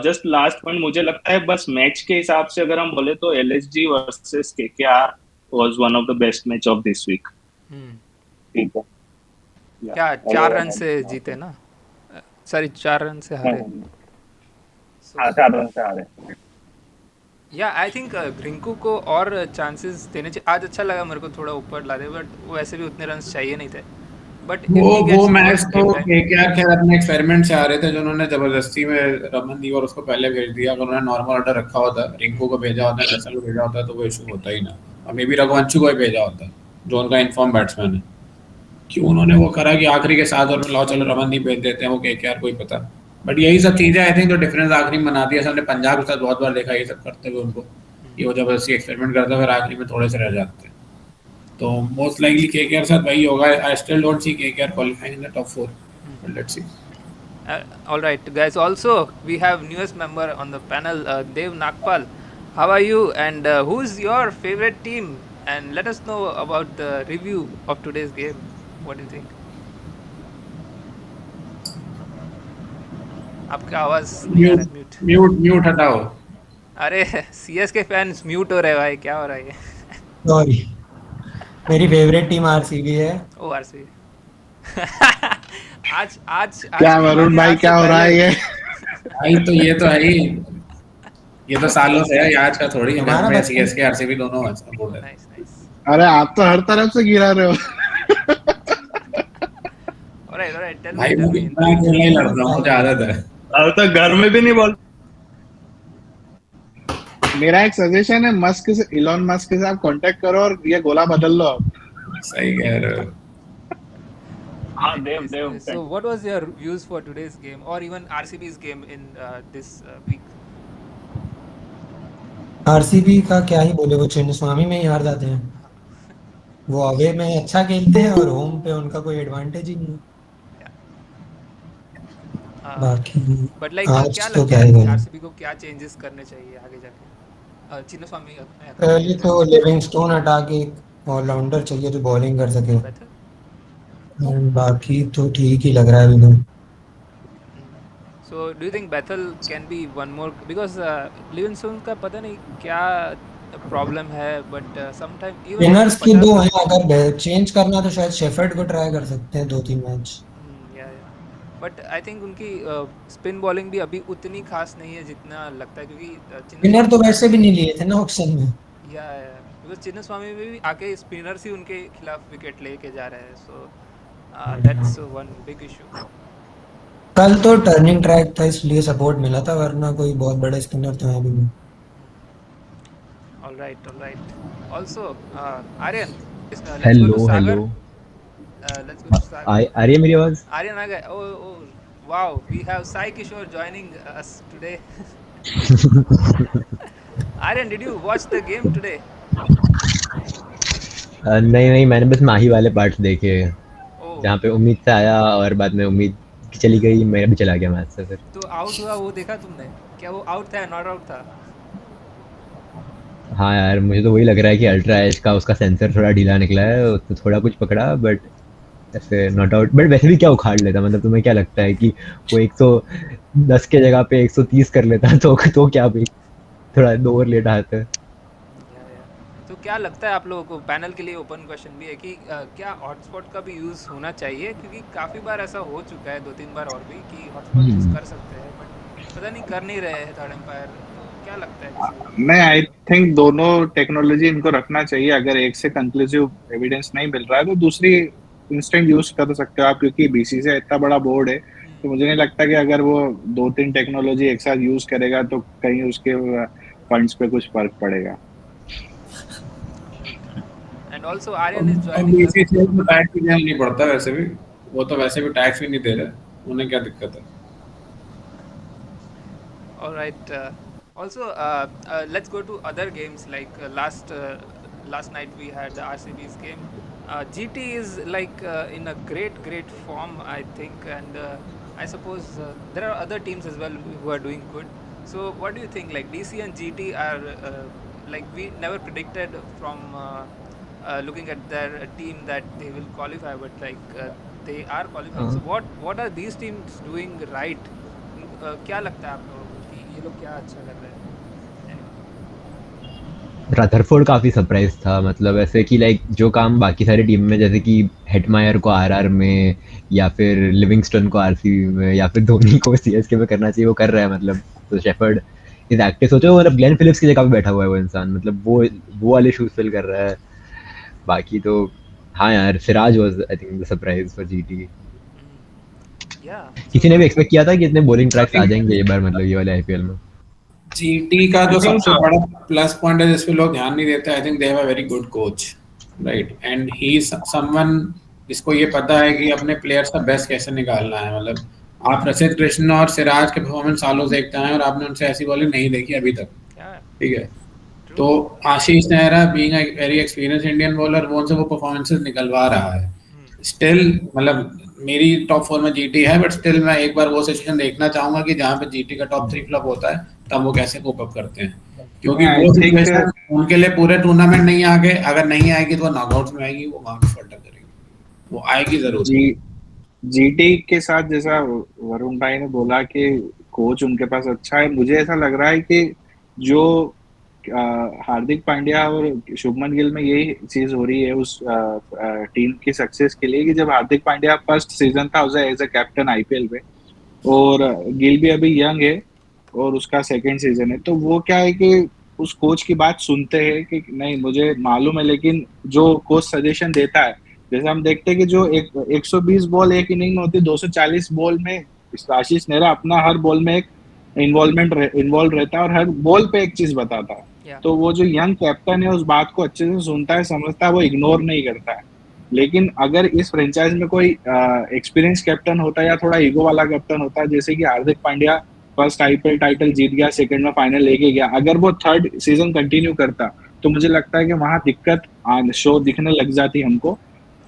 S4: Just last point, मुझे लगता है बस मैच के हिसाब से अगर हम बोले तो LSG versus KKR was one of the best match of this week. ठीक है,
S1: क्या 4 रन से जीते ना? सॉरी 4 रन से हारे।
S4: हाँ 4 रन से हारे।
S1: या आई थिंक रिंकू को और चांसेस देने चाहिए। आज अच्छा लगा मेरे को, थोड़ा ऊपर ला दे, बट वो ऐसे भी उतने रन चाहिए नहीं थे। बट
S2: वो मैच तो केकेआर खैर अपने एक्सपेरिमेंट से आ रहे थे, जो उन्होंने जबरदस्ती में रमनदीप और उसको पहले भेज दिया। अगर उन्होंने नॉर्मल ऑर्डर रखा होता, रिंकू को भेजा होता, नसल को भेजा होता, तो वो इशू होता ही ना। और मे बी रघुवंशी को ही भेजा होता जो उनका इन्फॉर्म बैट्समैन है। क्यों उन्होंने वो करा कि आखिरी के 7 ओवर में लाओ चलो रमनदीप भेज देते हैं, वो केकेआर को ही पता। बट यही सब चीजें आई थिंक जो डिफरेंस आखिरी में बनाती है। हमने पंजाब के साथ बहुत बार देखा ये सब करते हुए उनको, कि वो जबरदस्ती एक्सपेरिमेंट करते फिर आखिरी में थोड़े से रह जाते हैं। तो मोस्ट लाइकली केकेआर साथ वही होगा। I still don't see KKR qualifying in the top 4, but let's see.
S1: all right guys, also we have newest member on the panel, Dev Nagpal. How are you? And who's your favorite team? And let us know about the review of today's game. What do you think? आपका आवाज नहीं आ रहा है,
S2: mute
S1: mute.
S2: Mute mute हटाओ.
S1: अरे CS के fans mute हो रहे भाई, क्या हो रहा है ये?
S5: सॉरी, मेरी फेवरेट टीम आरसीबी है।
S1: ओ आरसीबी. आज आज
S3: क्या
S1: आज की बात
S3: वरुण
S1: है,
S3: भाई
S1: आज से
S3: क्या हो रहा है
S1: पहले.
S3: ये?
S2: भाई तो ये तो है ही, ये तो सालों से है, ये आज का थोड़ी है.
S5: हमारा
S2: मैं
S5: बचपन
S2: सीएसके आरसीबी दोनों सपोर्ट है.
S1: Nice nice.
S3: अरे आप तो हर तरफ से गिरा रहे हो.
S1: ऑलराइट, टेल
S2: भाई मैं
S1: मी.
S2: इतना अकेला ही लड़ता हूँ, मुझे आदत है.
S4: अब तो घर में भी नहीं बोल.
S3: मेरा एक सजेशन है, मस्क से, इलॉन मस्क के साथ कांटेक्ट करो और ये गोला बदल लो अब.
S2: सही कह रहे हो.
S4: हाँ देव
S1: So what was your views for today's game or even RCB's game in this week?
S5: RCB का क्या ही बोले, वो चिन्नस्वामी में ही हार जाते हैं। वो अवे में अच्छा खेलते हैं और होम पे उनका कोई एडवांटेज ही नहीं। बाकी
S1: But like
S5: आज
S1: क्या
S5: तो
S1: लगता
S5: क्या
S1: है
S5: ही
S1: कि
S5: बोले,
S1: आरसीबी को क्या चेंजेस करने चाहिए आगे जाके? चिन्नस्वामी
S5: पहले तो लिविंगस्टोन हटा के एक ऑलराउंडर चाहिए जो बॉलिंग कर सके।
S1: बेटर.
S5: और बाकी तो ठीक ही लग रहा है अभी तो।
S1: So do you think Bethel can be one more because Livingston का पता नहीं क्या प्रॉब्लम है, but sometimes even
S5: विनर्स की दो हैं, अगर चेंज करना तो शायद शेफर्ड को ट्राई कर सकते हैं 2-3 मैच।
S1: बट आई थिंक उनकी स्पिन बॉलिंग भी अभी उतनी खास नहीं है जितना लगता है, क्योंकि
S5: विनर तो वैसे भी नहीं लिए थे ना ऑक्शन में।
S1: या बिकॉज चिन्नस्वामी भी आके स्पिनर्स ही उनके खिलाफ विकेट लेके जा रहे हैं, so that's one big issue.
S5: कल तो टर्निंग ट्रैक था इसलिए सपोर्ट मिला था, वरना कोई बहुत बड़े स्पिनर तो है भी नहीं।
S1: Alright. Also Aryan,
S6: hello hello.
S1: let's go to Sagar.
S6: आ रही है मेरी आवाज?
S1: Aryan आ गए. Oh, wow, we have Sai Kishore joining us today. Aryan, did you watch the game today?
S6: नहीं, मैंने बस माही वाले पार्ट्स देखे
S1: Oh,
S6: जहाँ पे उम्मीद से आया और बाद में उम्मीद चली गई, मैं भी चला गया मैच से फिर.
S1: तो आउट हुआ वो देखा तुमने? क्या वो आउट था या नॉट आउट था?
S6: हाँ यार, मुझे तो वही लग रहा है कि अल्ट्रा एज का उसका सेंसर थोड़ा ढीला निकला है, तो थोड़ा कुछ पकड़ा, बट ऐसे नॉट आउट. बट वैसे भी क्या उखाड़ लेता, मतलब तुम्हें क्या लगता है कि वो 110 के जगह पे 130 कर लेता तो क्या भी थोड़ा 2 ओवर लेट आते.
S1: तो क्या लगता है आप लोगों को? पैनल के लिए ओपन क्वेश्चन भी है कि क्या हॉटस्पॉट का भी यूज़ होना चाहिए, क्योंकि काफ़ी बार ऐसा हो चुका है 2-3 बार और भी कि हॉटस्पॉट यूज़ कर सकते हैं, बट पता नहीं कर नहीं रहे हैं थर्ड एम्पायर. तो क्या लगता है किसी को?
S3: नहीं, आई थिंक दोनों टेक्नोलॉजी इनको रखना चाहिए. अगर एक से कंक्लूसिव एविडेंस नहीं मिल रहा है तो दूसरी इंस्टेंट यूज कर सकते हो आप, क्योंकि बीसीसीआई इतना बड़ा बोर्ड है, तो मुझे नहीं लगता कि अगर वो 2-3 टेक्नोलॉजी एक साथ यूज करेगा तो कहीं उसके फंड्स पे कुछ फर्क पड़ेगा.
S1: एंड ऑल्सो आर्यन इज
S2: अब
S1: जॉइनिंग.
S2: बीसीसीआई को टैक्स भी देना नहीं पड़ता वैसे भी, वो तो वैसे भी टैक्स भी नहीं दे रहे, उन्हें क्या दिक्कत है.
S1: All right. Also, let's go to other games. Like last night we had the RCB's game. GT is like in a great form, I think, and I suppose there are other teams as well who are doing good. So, what do you think? Like DC and GT are like we never predicted from looking at their team that they will qualify, but like they are qualifying. So, what are these teams doing right? क्या लगता है आप लोगों को कि ये लोग क्या अच्छा कर रहे हैं?
S6: रदरफोर्ड काफ़ी सरप्राइज था, मतलब ऐसे कि लाइक जो काम बाकी सारी टीम में, जैसे कि हेटमायर को आरआर में या फिर लिविंगस्टन को आरसीबी में या फिर धोनी को सीएसके में करना चाहिए, वो कर रहा है. मतलब तो शेफर्ड इज एक्टिव. सोचो मतलब ग्लेन फिलिप्स की जगह पे बैठा हुआ है वो इंसान, मतलब वो वाले शूज फिल कर रहा है. बाकी तो हाँ यार, Siraj was I think the surprise for GT. किसी ने भी एक्सपेक्ट किया था कि इतने बॉलिंग ट्रैक्स आ जाएंगे ये बार, मतलब ये वाले आईपीएल में.
S2: जीटी का जो सबसे बड़ा प्लस पॉइंट है जिस पे लोग ध्यान नहीं देते, आई think they have a very good coach, right, and he is someone जिसको ये पता है कि अपने प्लेयर्स का बेस्ट कैसे निकालना है. मतलब आप रसिद कृष्ण और सिराज के परफॉर्मेंस सालों से देखते हैं और आपने उनसे ऐसी बॉलिंग नहीं देखी अभी तक, ठीक है. तो Ashish Nehra being a very experience Indian bowler, वो उनसे वो परफॉर्मेंसेस निकलवा रहा है. स्टिल मतलब मेरी टॉप 4 में जीटी है, बट स्टिल मैं एक बार वो सिचुएशन देखना चाहूंगा कि जहाँ पे जीटी का टॉप 3 फ्लॉप होता है तब वो कैसे कोप अप करते हैं. क्योंकि
S3: आई
S2: वो
S3: थिंक
S2: सिचुएशन उनके लिए पूरे टूर्नामेंट नहीं आगे, अगर नहीं आएगी तो वो नॉकआउट्स में आएगी, वो वहां पे फल्टर करेगी, वो आएगी जरूर।
S3: जी जीटी के साथ जैसा वरुण भाई ने बोला कि कोच उनके पास अच्छा है, मुझे ऐसा लग रहा है कि जो हार्दिक पांड्या और शुभमन गिल में यही चीज हो रही है उस टीम की सक्सेस के लिए, कि जब हार्दिक पांड्या फर्स्ट सीजन था उसे एज अ कैप्टन आईपीएल में, और गिल भी अभी यंग है और उसका सेकंड सीजन है, तो वो क्या है कि उस कोच की बात सुनते हैं कि नहीं मुझे मालूम है, लेकिन जो कोच सजेशन देता है, जैसे हम देखते हैं कि जो 120 बॉल एक इनिंग में होती है, 240 बॉल में आशीष नेहरा अपना हर बॉल में एक इन्वॉल्व रहता है और हर बॉल पे एक चीज बताता है।
S1: Yeah.
S3: तो वो जो यंग कैप्टन है उस बात को अच्छे से सुनता है, समझता है, वो इग्नोर नहीं करता है। लेकिन अगर इस फ्रेंचाइज में कोई एक्सपीरियंस कैप्टन होता है या थोड़ा ईगो वाला कैप्टन होता है, जैसे कि Hardik Pandya first IPL title जीत गया, सेकंड में फाइनल लेके गया, अगर वो थर्ड सीजन कंटिन्यू करता तो मुझे लगता है कि वहां दिक्कत शो दिखने लग जाती हमको,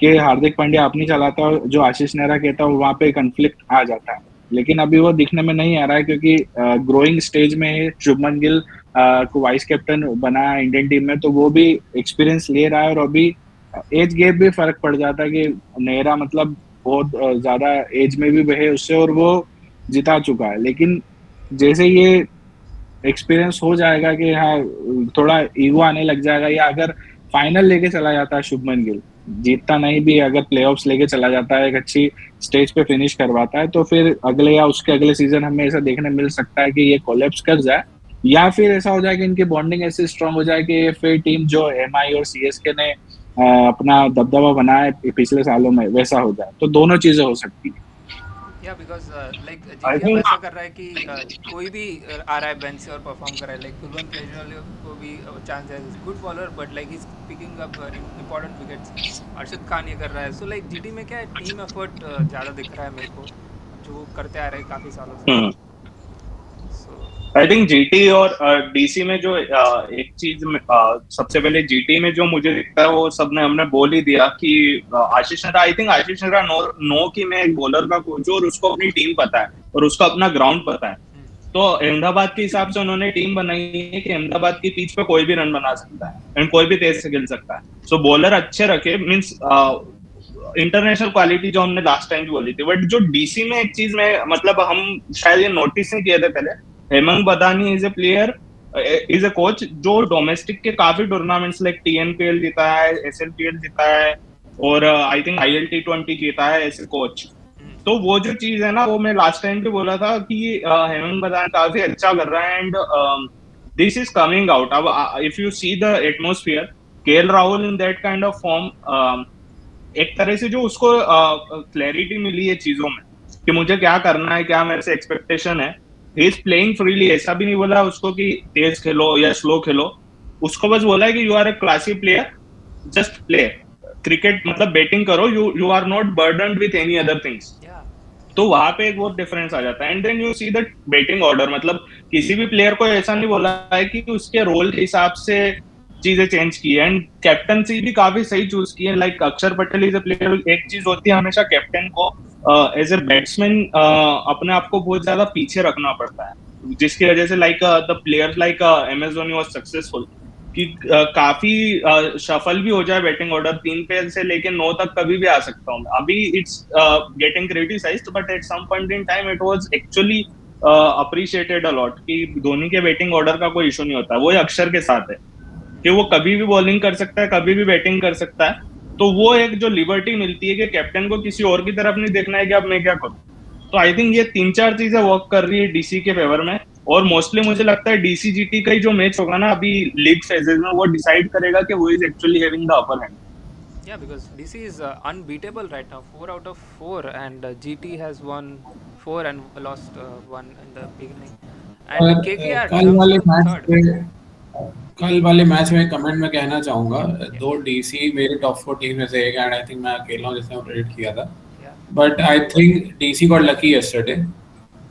S3: कि हार्दिक पांड्या अपनी चलाता है, जो आशीष नेहरा कहता है वहां पे कंफ्लिक्ट आ जाता है। लेकिन अभी वो दिखने में नहीं आ रहा है, क्योंकि ग्रोइंग स्टेज में है। शुभमन गिल को वाइस कैप्टन बना है इंडियन टीम में, तो वो भी एक्सपीरियंस ले रहा है, और अभी एज गैप भी फर्क पड़ जाता है कि नेहरा मतलब बहुत ज्यादा एज में भी है उससे, और वो जिता चुका है। लेकिन जैसे ये एक्सपीरियंस हो जाएगा कि हाँ थोड़ा ईगो आने लग जाएगा, या अगर फाइनल लेके चला जाता है शुभमन गिल, जीतता नहीं भी, अगर प्लेऑफ्स लेके चला जाता है, एक अच्छी स्टेज पे फिनिश करवाता है, तो फिर अगले या उसके अगले सीजन हमें ऐसा देखने मिल सकता है कि ये कोलैप्स कर जाए, या फिर ऐसा हो जाए कि इनकी बॉन्डिंग ऐसी स्ट्रांग हो जाए कि ये फिर टीम जो एमआई और सीएसके ने अपना दबदबा बनाया है पिछले सालों में वैसा हो जाए। तो दोनों चीजें हो सकती है।
S1: या बिकॉज लाइक
S4: I
S1: जीटी अब
S4: think
S1: ऐसा कर रहा है कि कोई भी आ रहा है बेंच से और परफॉर्म कर रहा है, लाइक कुलवंत प्लेजर को भी चांस है, good bowler but like he is picking up important wickets. Arshad Khan ये कर रहा है, सो लाइक जीटी में क्या है, टीम एफर्ट ज़्यादा दिख रहा है मेरे को, जो करते आ रहे हैं काफ़ी सालों से। सो
S4: आई थिंक जीटी और डीसी में जो एक चीज सबसे पहले जीटी में जो मुझे दिखता है, वो सबने हमने बोल ही दिया कि Ashish Nehra, I think Ashish Nehra no कि मैं एक बॉलर का कोच हूं और उसको अपनी टीम पता है और उसको अपना ग्राउंड पता है। तो अहमदाबाद के हिसाब से उन्होंने टीम बनाई है कि अहमदाबाद की पिच पे कोई भी रन बना सकता है एंड कोई भी तेज से खेल सकता है। सो बॉलर अच्छे रखे, मीन्स इंटरनेशनल क्वालिटी जो हमने लास्ट टाइम भी बोली थी। बट जो डीसी में एक चीज में मतलब हम शायद ये नोटिस नहीं किए थे पहले, हेमंत बदानी is a player, is a coach जो डोमेस्टिक के काफी टूर्नामेंट्स लाइक टीएनपीएल जीता है, एसएलपीएल जीता है, और आई थिंक ILT20 जीता है एज ए कोच। तो वो जो चीज है ना, वो मैं लास्ट टाइम भी बोला था कि हेमंत बदान काफी अच्छा कर रहा है, and this is coming out. अब if you see the atmosphere, KL Rahul in that kind of form, एक तरह से जो उसको क्लैरिटी मिली है चीजों में कि मुझे क्या करना है, क्या मेरे से एक्सपेक्टेशन है, ही इज प्लेइंग फ्रीली। ऐसा भी नहीं बोला उसको कि तेज खेलो या स्लो खेलो, उसको बस बोला है कि you are a classy player, just play cricket, मतलब बैटिंग करो, you are not burdened with any other things.
S1: या
S4: तो वहां पे एक बहुत डिफरेंस आ जाता है। And then you see the batting order, मतलब किसी भी प्लेयर को ऐसा नहीं बोला है कि उसके रोल के हिसाब से चीजें चेंज की है, एंड कैप्टनसी भी काफी सही चूज की है। लाइक अक्षर पटेल इज अ प्लेयर, एक चीज होती है हमेशा कैप्टन को एज ए बैट्समैन अपने आप को बहुत ज्यादा पीछे रखना पड़ता है, जिसकी वजह से like the players like MS Dhoni was successful कि काफी शफल भी हो जाए बैटिंग ऑर्डर, 3 पे से लेके 9 तक कभी भी आ सकता हूँ। अभी it's getting criticised, but at some point in time it was actually appreciated a lot कि धोनी के बैटिंग ऑर्डर का कोई इशू नहीं होता। वो अक्षर के साथ है कि वो कभी भी बॉलिंग कर सकता है, कभी भी बैटिंग कर सकता है। तो वो एक जो लिबर्टी मिलती है कि कैप्टन को किसी और की तरफ नहीं देखना है कि अब मैं क्या करूं। तो आई थिंक ये 3-4 चीजें वर्क कर रही है डीसी के फेवर में, और मोस्टली मुझे लगता है डीसी जीटी का ही जो मैच होगा ना अभी लीग फेजेस में, वो डिसाइड करेगा कि वो is actually having the upper hand.
S1: yeah, because DC is unbeatable right now, 4 out of 4, and GT has won 4 and lost 1 in the beginning,
S2: और
S1: and KKR
S2: कल
S1: jumps
S2: वाले
S1: to
S2: मैच
S1: third.
S2: में comment में कहना चाहूंगा, दो DC मेरे top 4 team में से एक, एंड आई थिंक मैं अकेला हूं जिसने प्रेडिक्ट किया था,
S1: Yeah,
S2: but I think DC got lucky yesterday,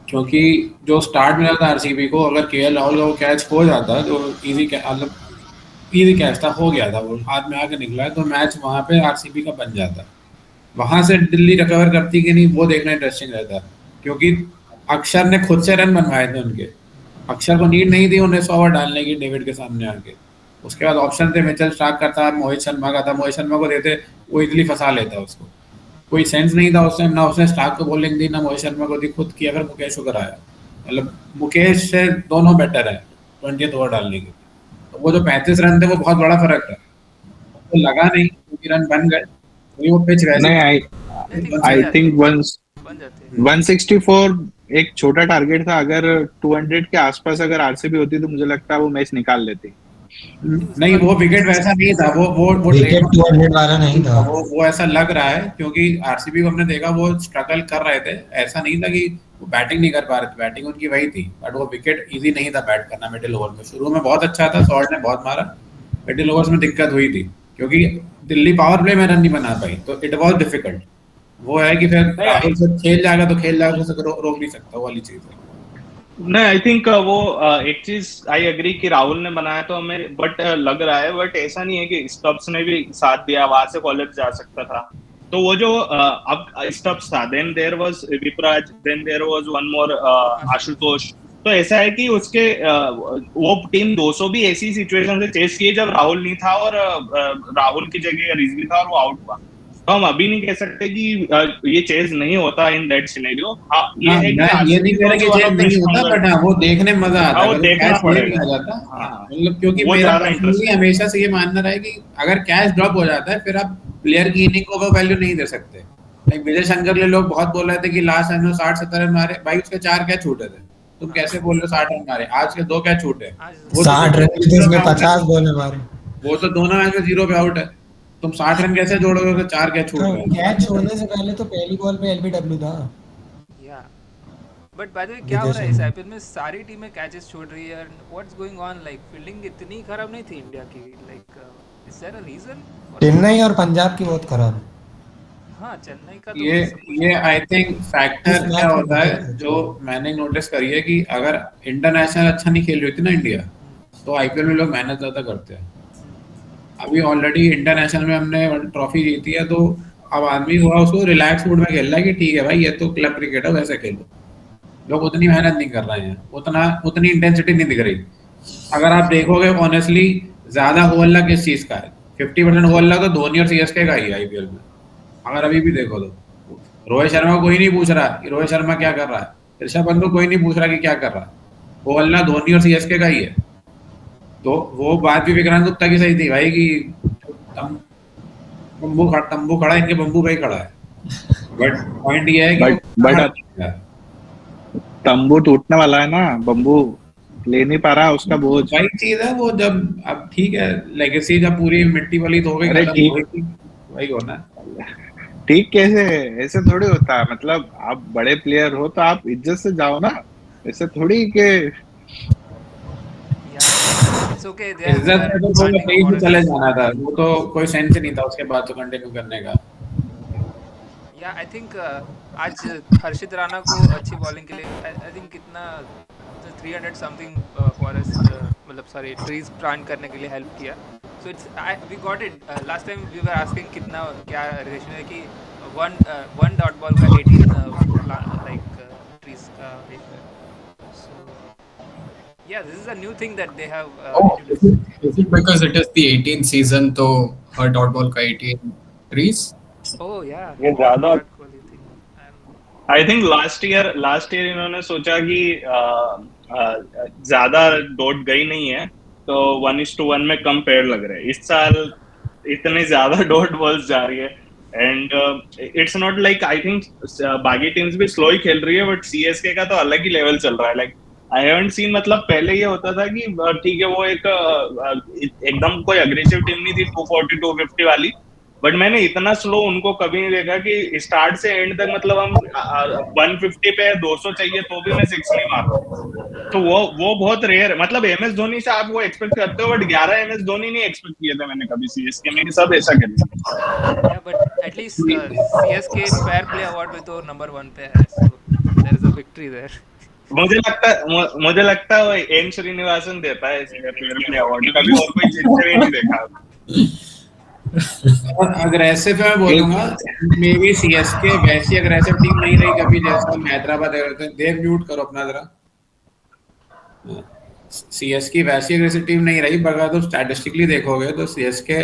S2: क्योंकि जो स्टार्ट मिला था आरसीबी को, अगर केएल राहुल का वो कैच हो जाता तो इजी कैच था, हो गया था, वो हाथ में आके निकला है, तो मैच वहां पे आरसीबी का बन जाता। वहां से दिल्ली रिकवर करती कि नहीं, वो देखना इंटरेस्टिंग रहता, क्योंकि अक्षर ने खुद से रन बनवाए थे उनके, अक्षर को नीड नहीं थी उन्हें 100 ओवर डालने की डेविड के सामने आके। उसके बाद ऑप्शन थे मिचेल स्टार्क का था, मोहित शर्मा का था, मोहित शर्मा को देते वो इजीली फंसा लेता उसको। कोई सेंस नहीं था उस टाइम, ना उसने स्टार्क को बॉलिंग दी ना मोहित शर्मा को दी, खुद की अगर मुकेश को कराया। मतलब मुकेश से दोनों बेटर है 20th ओवर डालने के। तो वो जो 35 रन थे वो बहुत बड़ा फर्क था, तो लगा नहीं क्योंकि रन बन गए, क्योंकि वो पिच वैसे
S3: नहीं, आई थिंक
S1: बन जाते हैं।
S3: 164 एक छोटा टारगेट था। अगर 200 के आसपास अगर आरसीबी होती तो मुझे लगता है वो मैच निकाल लेती।
S2: नहीं, वो विकेट वैसा नहीं था, वो
S5: विकेट 200 वाला नहीं था।
S2: वो ऐसा लग रहा है क्योंकि आरसीबी को हमने देखा वो स्ट्रगल कर रहे थे, ऐसा नहीं था कि वो बैटिंग नहीं कर पा रहे थे, बैटिंग उनकी वही थी, बट वो विकेट इजी नहीं था बैट करना मिडिल ओवर में। शुरू में बहुत अच्छा था, शॉट ने बहुत मारा, मिडिल ओवर्स में दिक्कत हुई थी क्योंकि दिल्ली पावर प्ले में रन नहीं बना पाई, तो इट वाज डिफिकल्ट। वो है कि फिर राहुल से खेल जाएगा तो खेल जाएगा, उसे रोक नहीं सकता, वो वाली चीज है।
S4: नहीं, आई थिंक वो एक चीज आई एग्री कि राहुल ने बनाया तो हमें बट लग रहा है, बट ऐसा नहीं है कि स्टब्स ने भी साथ दिया, वहां से कॉलेज जा सकता था। तो वो जो अब स्टब्स था, then there was Vipraj, then there was one more Ashutosh. तो ऐसा है कि उसके वो टीम 200 भी ऐसी सिचुएशन से चेस की जब राहुल नहीं था और राहुल की जगह रिजवी था और वो आउट हुआ। तो हम अभी नहीं कह सकते कि ये चेज नहीं होता इन दैट सिनेरियो। हाँ, ये है कि
S2: मैं ये नहीं कह रहा कि चेज नहीं होता, बट हाँ वो देखने में मजा आता है,
S4: वो देखना पड़ेगा।
S2: मतलब क्योंकि
S4: वो
S2: मेरा
S4: ज्यादा
S2: पर्सनली
S4: इंटरेस्टिंग।
S2: हमेशा से ये मानना रहा है कि अगर कैच ड्रॉप हो जाता है फिर आप प्लेयर की इनिंग को वैल्यू नहीं दे सकते। लाइक विजय शंकर के लोग बहुत बोल रहे थे कि लास्ट टाइम में 60-70 रन मारे, भाई उसके 4 कैच छूटे थे, तुम कैसे बोल रहे हो 60 रन मारे? आज के 2 कैच छूटे,
S5: 60 रन की उसमें 50 बॉल में मारे,
S2: वो तो दोनों मैच में 0 पे आउट है, तुम 60 रन कैसे जोड़ोगे तो 4 कैच छूट
S5: तो
S2: गए?
S5: कैच छोड़ने से पहले तो पहली बॉल पे एलबीडब्ल्यू था।
S1: या बट बाय द वे क्या हो रहा है इस आईपीएल में, सारी टीमें कैचेस छोड़ रही है, what's going on? Like fielding इतनी खराब नहीं थी इंडिया की, like is there a reason?
S5: Chennai और पंजाब की बहुत खराब है।
S1: हाँ, चेन्नई का तो सब कुछ
S2: ये आई थिंक फैक्टर
S5: इस
S2: क्या
S5: मैच में
S2: होता है
S5: बहुत
S2: जो मैंने नोटिस करी है कि अगर इंटरनेशनल अच्छा नहीं खेल रही थी ना इंडिया, तो आईपीएल में लोग मेहनत ज्यादा करते हैं। अभी ऑलरेडी इंटरनेशनल में हमने ट्रॉफी जीती है, तो अब आदमी हुआ उसको रिलैक्स मूड में खेल रहा है कि ठीक है भाई ये तो क्लब क्रिकेट है, वैसे खेलो। लोग उतनी मेहनत नहीं कर रहे हैं, उतनी इंटेंसिटी नहीं दिख रही। अगर आप देखोगे ऑनेस्टली ज्यादा हो हल्ला किस चीज का है, 50% हो हल्ला तो धोनी और सीएसके का ही है आईपीएल में। अगर अभी भी देखो तो रोहित शर्मा को कोई नहीं पूछ रहा कि रोहित शर्मा क्या कर रहा है, ऋषभ पंत को कोई नहीं पूछ रहा कि क्या कर रहा है, वो हल्ला धोनी और सीएसके का ही है। तो वो बात भी विक्रांत गुप्ता की सही थी भाई कि तंबू खड़ा इनके बम्बू भाई खड़ा है, बट पॉइंट ये है कि
S3: बट तंबू टूटने वाला है ना, बम्बू ले नहीं पा रहा उसका बोझ।
S2: वही चीज है वो, जब अब ठीक है लेगेसी जब पूरी मिट्टी वाली तो हो गई,
S3: अरे ठीक,
S2: वही होना है।
S3: ठीक कैसे? ऐसे थोड़ी होता है, मतलब आप बड़े प्लेयर हो तो आप इज्जत से जाओ ना, ऐसे थोड़ी के
S1: इट्स ओके, दे
S2: इज्जत
S1: आर
S2: से तो सही से चले जाना था, वो तो कोई सेंस ही नहीं था उसके बाद तो कंटिन्यू करने का।
S1: या आई थिंक आज हर्षित राणा को अच्छी बॉलिंग के लिए आई थिंक कितना 300 समथिंग फॉरेस्ट मतलब सॉरी ट्रीज प्लांट करने के लिए हेल्प किया। So it's we got it. Last time we were asking कितना क्या रिलेशन है कि वन डॉट बॉल का 18 लाइक ट्रीज का रेशियो है। सो या this is a new thing that they have introduced.
S7: Is it because it is the 18th season तो हर dot ball का 18 trees?
S1: ओह या
S4: ये ज्यादा
S1: And
S4: I think last year इन्होंने सोचा कि ज्यादा डॉट गई नहीं है तो 1:1 में कम पेड़ लग रहे हैं। इस साल इतने ज्यादा डॉट बॉल्स जा रही है and it's not like, I think बाकी टीम्स भी स्लो ही खेल रही है, बट सीएसके का तो अलग ही लेवल चल रहा है। लाइक आई हैवंट सीन, मतलब पहले ये होता था कि ठीक है वो एक एकदम कोई अग्रेसिव टीम नहीं थी 240 250 वाली, बट मैंने इतना स्लो उनको कभी नहीं देखा कि स्टार्ट से एंड तक, मतलब हम 150 पे 200 चाहिए तो भी मैं 6 नहीं मार रहा। तो वो बहुत रेयर है। मतलब एमएस धोनी से आप वो एक्सपेक्ट करते हो, बट 11 एमएस धोनी नहीं एक्सपेक्ट किए थे मैंने कभी सीएसके में, सब ऐसा करेंगे।
S1: yeah, but at least CSK fair play award में तो नंबर 1 पे है, so there is a victory there.
S4: मुझे लगता है वो एन श्रीनिवासन देता है फेयर प्ले अवार्ड, कभी और कोई जीतते हुए नहीं देखा।
S2: अग्रेसिव मैं बोलूंगा, मे बी सीएसके वैसी अग्रेसिव टीम नहीं रही कभी जैसा हम हैदराबाद। देव म्यूट करो अपना जरा। सीएसके वैसी एग्रेसिव टीम नहीं रही, पर अगर तुम स्टैटिस्टिकली देखोगे तो सीएसके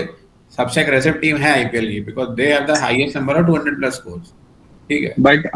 S2: सबसे एग्रेसिव टीम है आईपीएल की, because they have the highest number of 200 plus scores. ठीक है,
S3: बट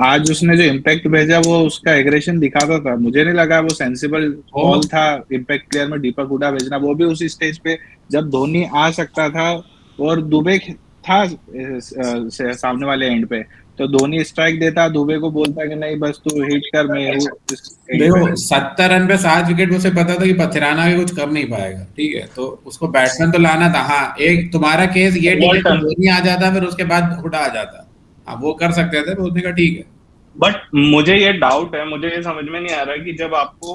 S3: आज उसने जो इम्पैक्ट भेजा वो उसका एग्रेशन दिखाता था, मुझे नहीं लगा वो सेंसिबल कॉल था इम्पैक्ट प्लेयर में दीपक हुडा भेजना, वो भी उसी स्टेज पे जब धोनी आ सकता था और दुबे था सामने वाले एंड पे, तो धोनी स्ट्राइक देता, दुबे को बोलता कि नहीं बस तू हिट कर, मैं हूँ
S2: देखो 70 रन पे 7 विकेट, उसे पता था कि पथिराना भी कुछ कर नहीं पाएगा। ठीक है, तो उसको बैट्समैन तो लाना था। हाँ, एक तुम्हारा केस ये ठीक है कि धोनी आ जाता फिर उसके बाद हुडा आ जाता, हाँ वो कर सकते थे, बोलने का ठीक है।
S4: बट मुझे ये डाउट है, मुझे ये समझ में नहीं आ रहा कि जब आपको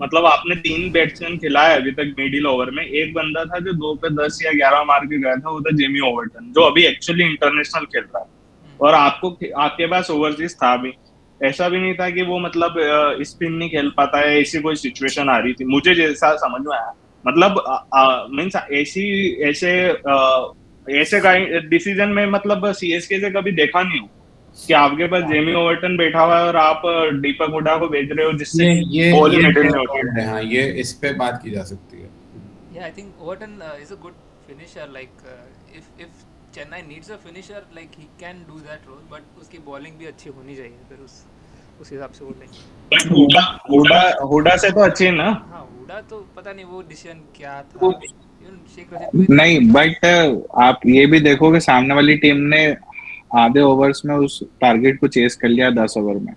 S4: मतलब आपने 3 बैट्समैन खिलाए अभी तक मिडिल ओवर में, एक बंदा था जो 2 पे 10 या 11 मार के गया था, वो था जेमी ओवर्टन जो अभी एक्चुअली इंटरनेशनल खेल रहा है, और आपके पास ओवरसीज था भी, ऐसा भी नहीं था कि वो मतलब स्पिन नहीं खेल पाता है, ऐसी कोई सिचुएशन आ रही थी मुझे जैसा समझ में आया। मतलब मीन्स ऐसे का डिसीजन में मतलब सीएसके से कभी देखा नहीं हूँ कि आपके पास जेमी ओवर्टन बैठा हुआ है और आप दीपक हुडा को भेज रहे हो जिससे बॉल ही मिडिल में होती है।
S2: हाँ, ये इस पे बात की जा सकती है।
S1: Yeah, I think Overton is a good finisher. Like if Chennai needs a finisher, like he can do that role, but उसकी bowling भी अच्छी होनी चाहिए फिर उस हिसाब से वो नहीं।
S4: बट हुडा से तो अच्छी है ना।
S1: हाँ, हुडा तो पता नहीं वो डिसीजन क्या था, शेख रशीद
S3: नहीं, बट आप ये भी देखो कि सामने वाली टीम ने आधे ओवर्स में उस टारगेट को चेस कर लिया 10 ओवर में,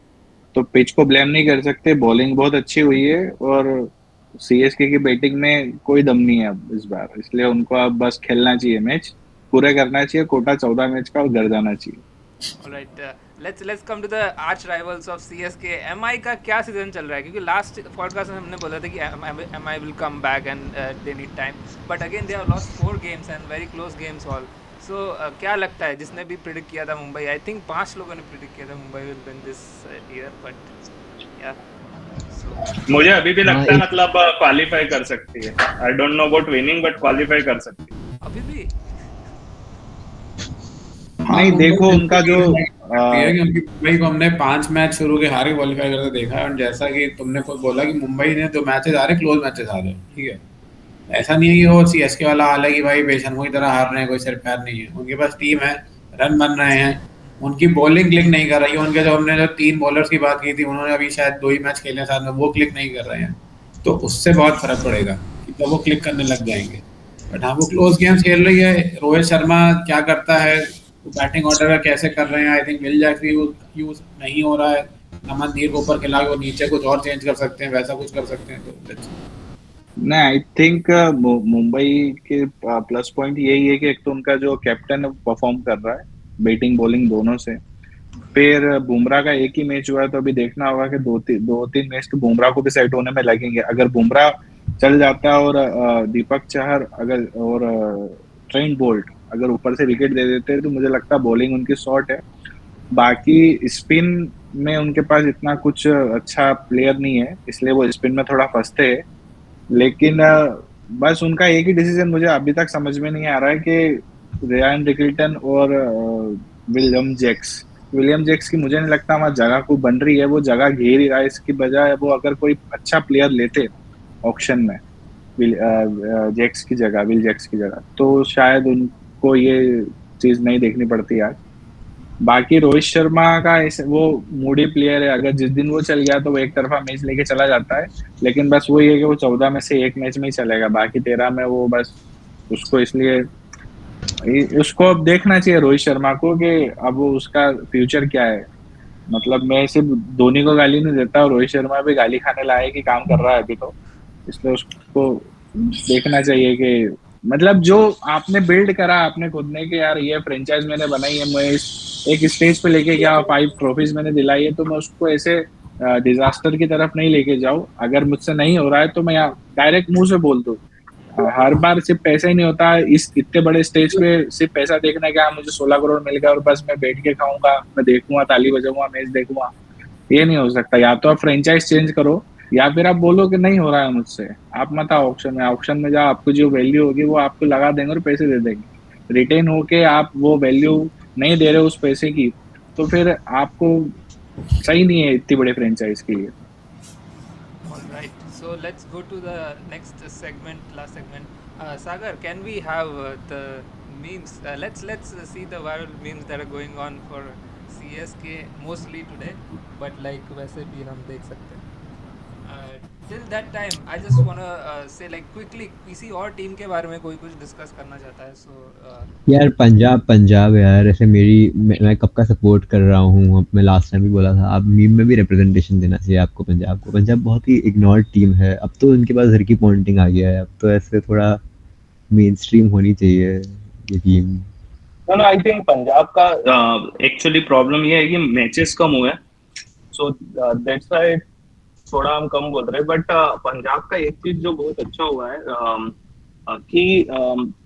S3: तो पिच को ब्लेम नहीं कर सकते, बॉलिंग बहुत अच्छी हुई है और सीएसके की बैटिंग में कोई दम नहीं है अब इस बार, इसलिए उनको अब बस खेलना चाहिए, मैच पूरे करना चाहिए, कोटा 14 मैच का और घर जाना चाहिए।
S1: Alright, let's come to the arch rivals of CSK. MI का क्या सीजन चल रहा है, क्योंकि लास्ट पॉडकास्ट में हमने बोला था कि MI will come back and they need time, but again they have lost 4 games and very close games all. So क्या लगता है, जिसने भी प्रिडिक्ट किया था मुंबई, आई थिंक 5 लोगों ने प्रिडिक्ट किया था Mumbai will win this year, but yeah, so
S4: मुझे अभी भी लगता है मतलब क्वालिफाई कर सकती है। आई don't know about winning but qualify कर सकती है
S1: अभी भी।
S3: नहीं, देखो उनका जो
S2: मुंबई को हमने 5 मैच शुरू के हारे क्वालिफाई करते देखा है, और जैसा कि तुमने खुद बोला कि मुंबई ने जो मैचेस हारे क्लोज मैचेस हारे। ठीक है, ऐसा नहीं है कि वो सीएसके वाला हाल है कि भाई बेशर्मों की तरह हार रहे हैं, कोई सिर पैर नहीं है, उनके पास टीम है, रन बन रहे हैं, उनकी बॉलिंग क्लिक नहीं कर रही है, उनके जो हमने जो 3 बॉलर्स की बात की थी उन्होंने अभी शायद 2 ही मैच खेले साथ में, वो क्लिक नहीं कर रहे हैं, तो उससे बहुत फर्क पड़ेगा कि जब वो क्लिक करने लग जाएंगे। बट हाँ, वो क्लोज गेम्स खेल रही है। रोहित शर्मा क्या करता है, बैटिंग ऑर्डर कैसे कर रहे हैं, आई थिंक विल जैक्स भी यूज नहीं हो रहा है, अमनदीप को ऊपर खिला के वो नीचे कुछ और चेंज कर सकते हैं, वैसा कुछ कर सकते हैं, तो
S3: नहीं, आई थिंक मुंबई के प्लस पॉइंट यही है कि एक तो उनका जो कैप्टन परफॉर्म कर रहा है बैटिंग बॉलिंग दोनों से, फिर बुमराह का एक ही मैच हुआ है, तो अभी देखना होगा कि दो तीन मैच तो बुमराह को भी सेट होने में लगेंगे। अगर बुमराह चल जाता है और दीपक चहर अगर और ट्रेंट बोल्ट अगर ऊपर से विकेट दे देते हैं, तो मुझे लगता है बॉलिंग उनकी शॉर्ट है। बाकी स्पिन में उनके पास इतना कुछ अच्छा प्लेयर नहीं है, इसलिए वो स्पिन में थोड़ा फंसते हैं। लेकिन बस उनका एक ही डिसीजन मुझे अभी तक समझ में नहीं आ रहा है कि रियान रिकल्टन और विलियम जैक्स की मुझे नहीं लगता हमारी जगह को बन रही है, वो जगह घेर ही रहा है, इसकी बजाय वो अगर कोई अच्छा प्लेयर लेते ऑक्शन में विल जैक्स की जगह, तो शायद उनको ये चीज नहीं देखनी पड़ती यार। बाकी रोहित शर्मा का ऐसे वो मूडी प्लेयर है, अगर जिस दिन वो चल गया तो वो एक तरफा मैच लेके चला जाता है, लेकिन बस वही है कि वो 14 में से एक मैच में ही चलेगा, बाकी 13 में वो बस उसको, इसलिए उसको अब देखना चाहिए रोहित शर्मा को कि अब वो उसका फ्यूचर क्या है। मतलब मैं सिर्फ धोनी को गाली नहीं देता, रोहित शर्मा भी गाली खाने लायक ही काम कर रहा है अभी तो, इसलिए उसको देखना चाहिए कि मतलब जो आपने बिल्ड करा आपने खुद ने कि यार ये फ्रेंचाइज मैंने बनाई है, मैं एक स्टेज पे लेके गया, 5 ट्रॉफीज मैंने दिलाई है, तो मैं उसको ऐसे डिजास्टर की तरफ नहीं लेके जाऊं। अगर मुझसे नहीं हो रहा है तो मैं डायरेक्ट मुंह से बोल दूं। हर बार सिर्फ पैसा ही नहीं होता, इस इतने बड़े स्टेज पे सिर्फ पैसा देखना क्या मुझे 16 करोड़ मिल गया और बस मैं बैठ के खाऊंगा, मैं देखूंगा, ताली बजाऊंगा, मैच देखूंगा, ये नहीं हो सकता। या तो आप फ्रेंचाइज चेंज करो या फिर आप बोलो कि नहीं हो रहा है मुझसे, आप मत आओ ऑक्शन में जाओ, आपको जो वैल्यू होगी वो आपको लगा देंगे और पैसे दे देंगे। रिटेन होके आप वो वैल्यू नहीं दे रहे उस पैसे की, तो फिर आपको सही नहीं है इतनी बड़ी फ्रेंचाइज के लिए।
S1: Alright. So let's go to the next segment, last segment. Sagar, can we have the memes? Let's see the viral memes that are going on for CSK mostly today, but like वैसे भी हम देख सकते हैं. Till that time, I just wanna say like quickly किसी और team के बारे में कोई कुछ डिस्कस करना चाहता है. So
S6: यार पंजाब पंजाब यार, ऐसे मैं कब का सपोर्ट कर रहा हूँ, मैं लास्ट टाइम भी बोला था, अब मीम में भी रिप्रेजेंटेशन देना चाहिए आपको पंजाब को. पंजाब बहुत ही इग्नोर्ड टीम है, अब तो उनके पास घर की पॉइंटिंग आ गया है, अब तो ऐसे थोड़ा मेन स्ट्रीम होनी चाहिए ये team.
S4: No, I think Punjab का एक्चुअली प्रॉब्लम ये है कि मैचेस कम हुए, सो दैट्स व्हाई थोड़ा हम कम बोल रहे हैं. बट पंजाब का एक चीज जो बहुत अच्छा हुआ है कि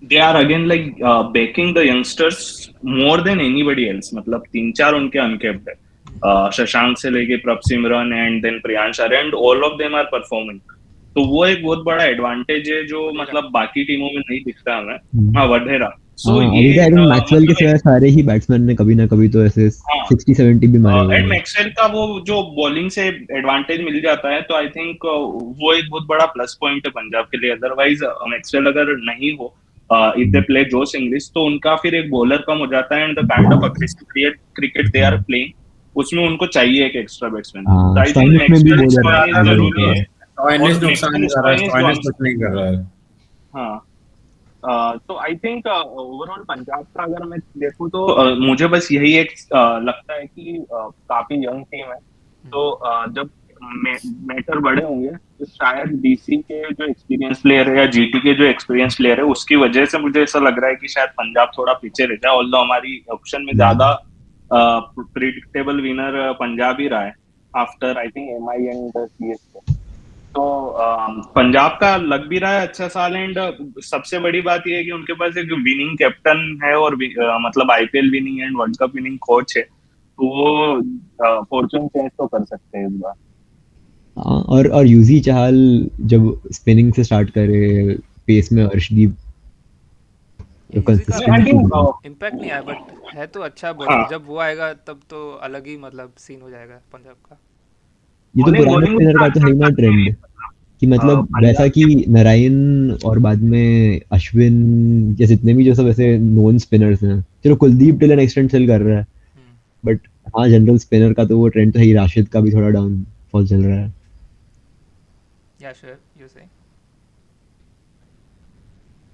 S4: they are again like backing the youngsters more than anybody else. मतलब 3-4 उनके अनकेप्ड है, शशांक से लेके Prabh Simran and then Priyansh Arya, and all of them are performing. तो वो एक बहुत बड़ा एडवांटेज है जो मतलब बाकी टीमों में नहीं दिखता हमें. हाँ, वढेरा. सो
S6: हाँ,
S4: ये
S6: अभी तो आई थिंक मैक्सवेल के
S4: मतलब
S6: सिवाय सारे ही बैट्समैन ने कभी ना कभी तो ऐसे 60-70 भी मारे हुए
S4: एंड
S6: हैं.
S4: मैक्सवेल का वो जो बॉलिंग से एडवांटेज मिल जाता है, तो आई थिंक वो एक बहुत बड़ा प्लस पॉइंट है पंजाब के लिए. अदरवाइज मैक्सवेल अगर नहीं हो, if they play Josh Inglis, तो उनका फिर एक बॉलर कम हो जाता है, and the kind of aggressive cricket they are playing, उसमें उनको चाहिए एक एक्स्ट्रा बैट्समैन. तो आई थिंक
S6: स्टॉइनिस में भी
S4: मैक्सवेल
S6: बॉलर
S4: स्टोइनिस जरूरी है.
S2: स्टॉइनिस
S4: और
S2: नुकसान
S4: मैक्सवेल
S2: कर रहा है,
S4: स्टोइनिस
S2: स्टॉइनिस कुछ नहीं कर रहा है.
S4: हाँ. तो आई थिंक ओवरऑल पंजाब का अगर मैं देखूं तो मुझे बस यही एक लगता है कि काफी यंग टीम है, तो जब मैटर बड़े होंगे तो शायद डीसी के जो एक्सपीरियंस प्लेयर है या जीटी के जो एक्सपीरियंस प्लेयर है, उसकी वजह से मुझे ऐसा लग रहा है कि शायद पंजाब थोड़ा पीछे रह जाए. ऑल्दो हमारी ऑप्शन में ज्यादा प्रिडिक्टेबल विनर पंजाब ही रहा है after I think MI and CSK. तो पंजाब का लग भी रहा है अच्छा साल, एंड सबसे बड़ी बात यह है कि उनके पास एक विनिंग कैप्टन है और मतलब IPL winning and world cup winning coach है, तो वो फॉर्चून चेंज तो कर सकते हैं इस बार.
S6: और यूजी चाहल जब स्पिनिंग से स्टार्ट करे, पेस में अर्शदीप तो कंसिस्टेंसी.
S1: इम्पैक्ट नहीं आया, बट है तो अच्छा बॉलर. जब वो आएगा तब तो अलग ही मतलब सीन हो जाएगा पंजाब का.
S6: ये तो पुराने स्पिनर का तो है ना ट्रेंड कि मतलब वैसा कि नारायण और बाद में अश्विन या जितने भी जो सब ऐसे नॉन स्पिनर्स हैं, चलो Kuldeep till an extent sell कर रहा है, बट हाँ जनरल स्पिनर का तो वो ट्रेंड तो है ही. राशिद का भी थोड़ा डाउनफॉल चल रहा है.
S1: या श्योर यू से.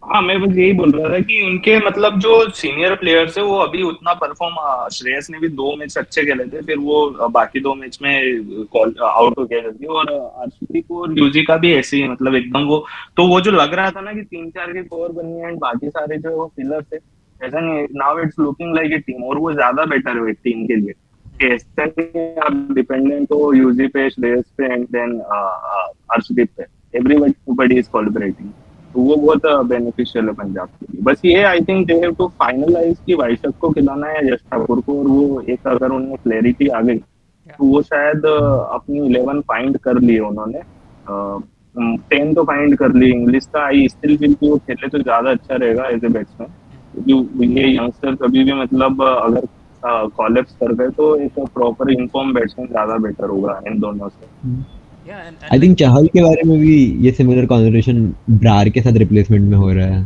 S4: हाँ, मैं बस यही बोल रहा था कि उनके मतलब जो सीनियर प्लेयर्स है वो अभी उतना परफॉर्म, श्रेयस ने भी 2 मैच अच्छे खेले थे, फिर वो बाकी 2 मैच में आउट हो गया जल्दी, और अर्शदीप और यूजी का भी ऐसे ही मतलब एकदम वो, तो वो जो लग रहा था ना कि 3-4 के कवर बनी है एंड बाकी सारे जो फिलर थे, ऐसा नहीं. Now it's looking like a team, और वो ज्यादा बेटर है एक टीम के लिए. ऐसा नहीं आप डिपेंडेंट हो यूजी पे, श्रेयस पे एंड देन अर्शदीप पे. एवरीबॉडी इज कोलैबोरेटिंग, तो वो बहुत बेनिफिशियल है पंजाब के लिए. बस ये I think they have to finalise कि वाइशक को खिलाना है यश ठाकुर को, और वो एक अगर उनमें क्लैरिटी आ गई तो वो शायद अपनी 11 फाइंड कर लिए उन्होंने. 10 तो फाइंड कर ली. इंग्लिश का आई स्टिल फील कि वो खेले तो ज्यादा अच्छा रहेगा एज ए बैट्समैन, क्योंकि ये यंगस्टर कभी भी मतलब अगर कॉलेप्स कर गए तो एक प्रॉपर इन्फॉर्म बैट्समैन ज्यादा बेटर होगा इन दोनों से.
S6: आई थिंक चाहल के बारे में भी ये सिमिलर कॉन्वर्सेशन ब्रार के साथ रिप्लेसमेंट में हो रहा है.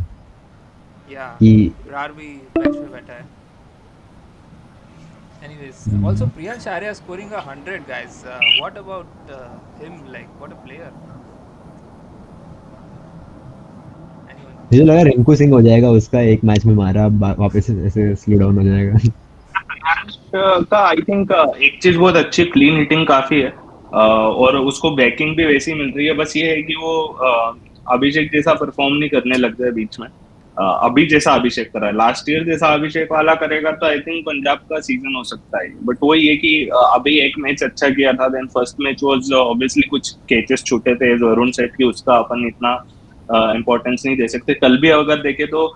S1: कि ब्रार भी बेंच पे बैठा है. Anyways, also Priyansh Arya scoring 100 guys. What about him? Like, what a player.
S6: मुझे लगा रिंकू सिंह हो जाएगा, उसका एक मैच में मारा, वापस ऐसे स्लो डाउन हो जाएगा.
S4: का आई थिंक एक चीज बहुत अच्छी, क्लीन हिटिंग काफी है, और उसको बैकिंग भी वैसी मिल रही है. बस ये है कि वो अभिषेक जैसा परफॉर्म नहीं करने लग जाए बीच में. अभी जैसा अभिषेक कर रहा है, लास्ट ईयर जैसा अभिषेक वाला करेगा तो आई थिंक पंजाब का सीजन हो सकता है. बट वो ये कि अभी एक मैच अच्छा किया था, then first match was obviously कुछ कैचेस छूटे थे वरुण सेठ की, उसका अपन इतना इम्पोर्टेंस नहीं दे सकते. कल भी अगर देखे तो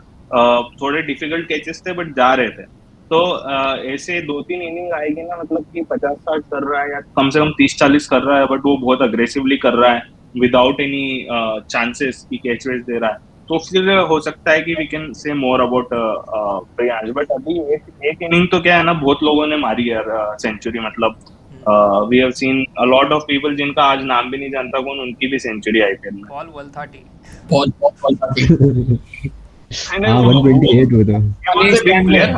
S4: थोड़े डिफिकल्ट कैचेस थे बट जा रहे थे. तो ऐसे 2-3 इनिंग आएगी ना, मतलब कि 50-60 कर रहा है या कम से कम 30-40 कर रहा है, बट वो बहुत अग्रेसिवली कर रहा है विदाउट एनी चांसेस की कैच वेच दे रहा है, तो फिर हो सकता है कि we can say more about Priyansh. But अभी एक इनिंग तो क्या है ना, बहुत लोगों ने मारी यार सेंचुरी, मतलब we have seen a lot of people जिनका आज नाम भी नहीं जानता कौन, उनकी भी सेंचुरी आईपीएल में।
S1: पॉल वल्थाटी।
S7: Paul Pati.
S6: हाँ 128 वो तो।
S4: Manish player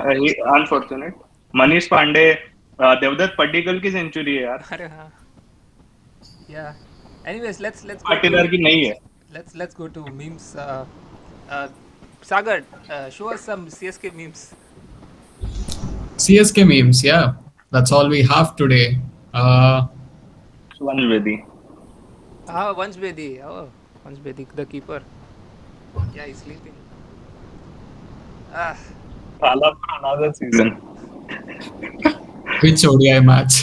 S4: unfortunate. मनीष पांडे, देवदत्त पड्डीकल की सेंचुरी है यार,
S1: अरे हाँ, yeah. Anyways, let's go
S4: Patidar की नहीं है।
S1: let's go to memes. Sagar, show us some CSK memes.
S7: CSK memes, yeah. That's all we have today.
S4: Vansh Bedi.
S1: Vansh Bedi. Oh, Vansh Bedi, the keeper. Yeah, he's sleeping.
S4: Thala for another season.
S7: Which ODI match?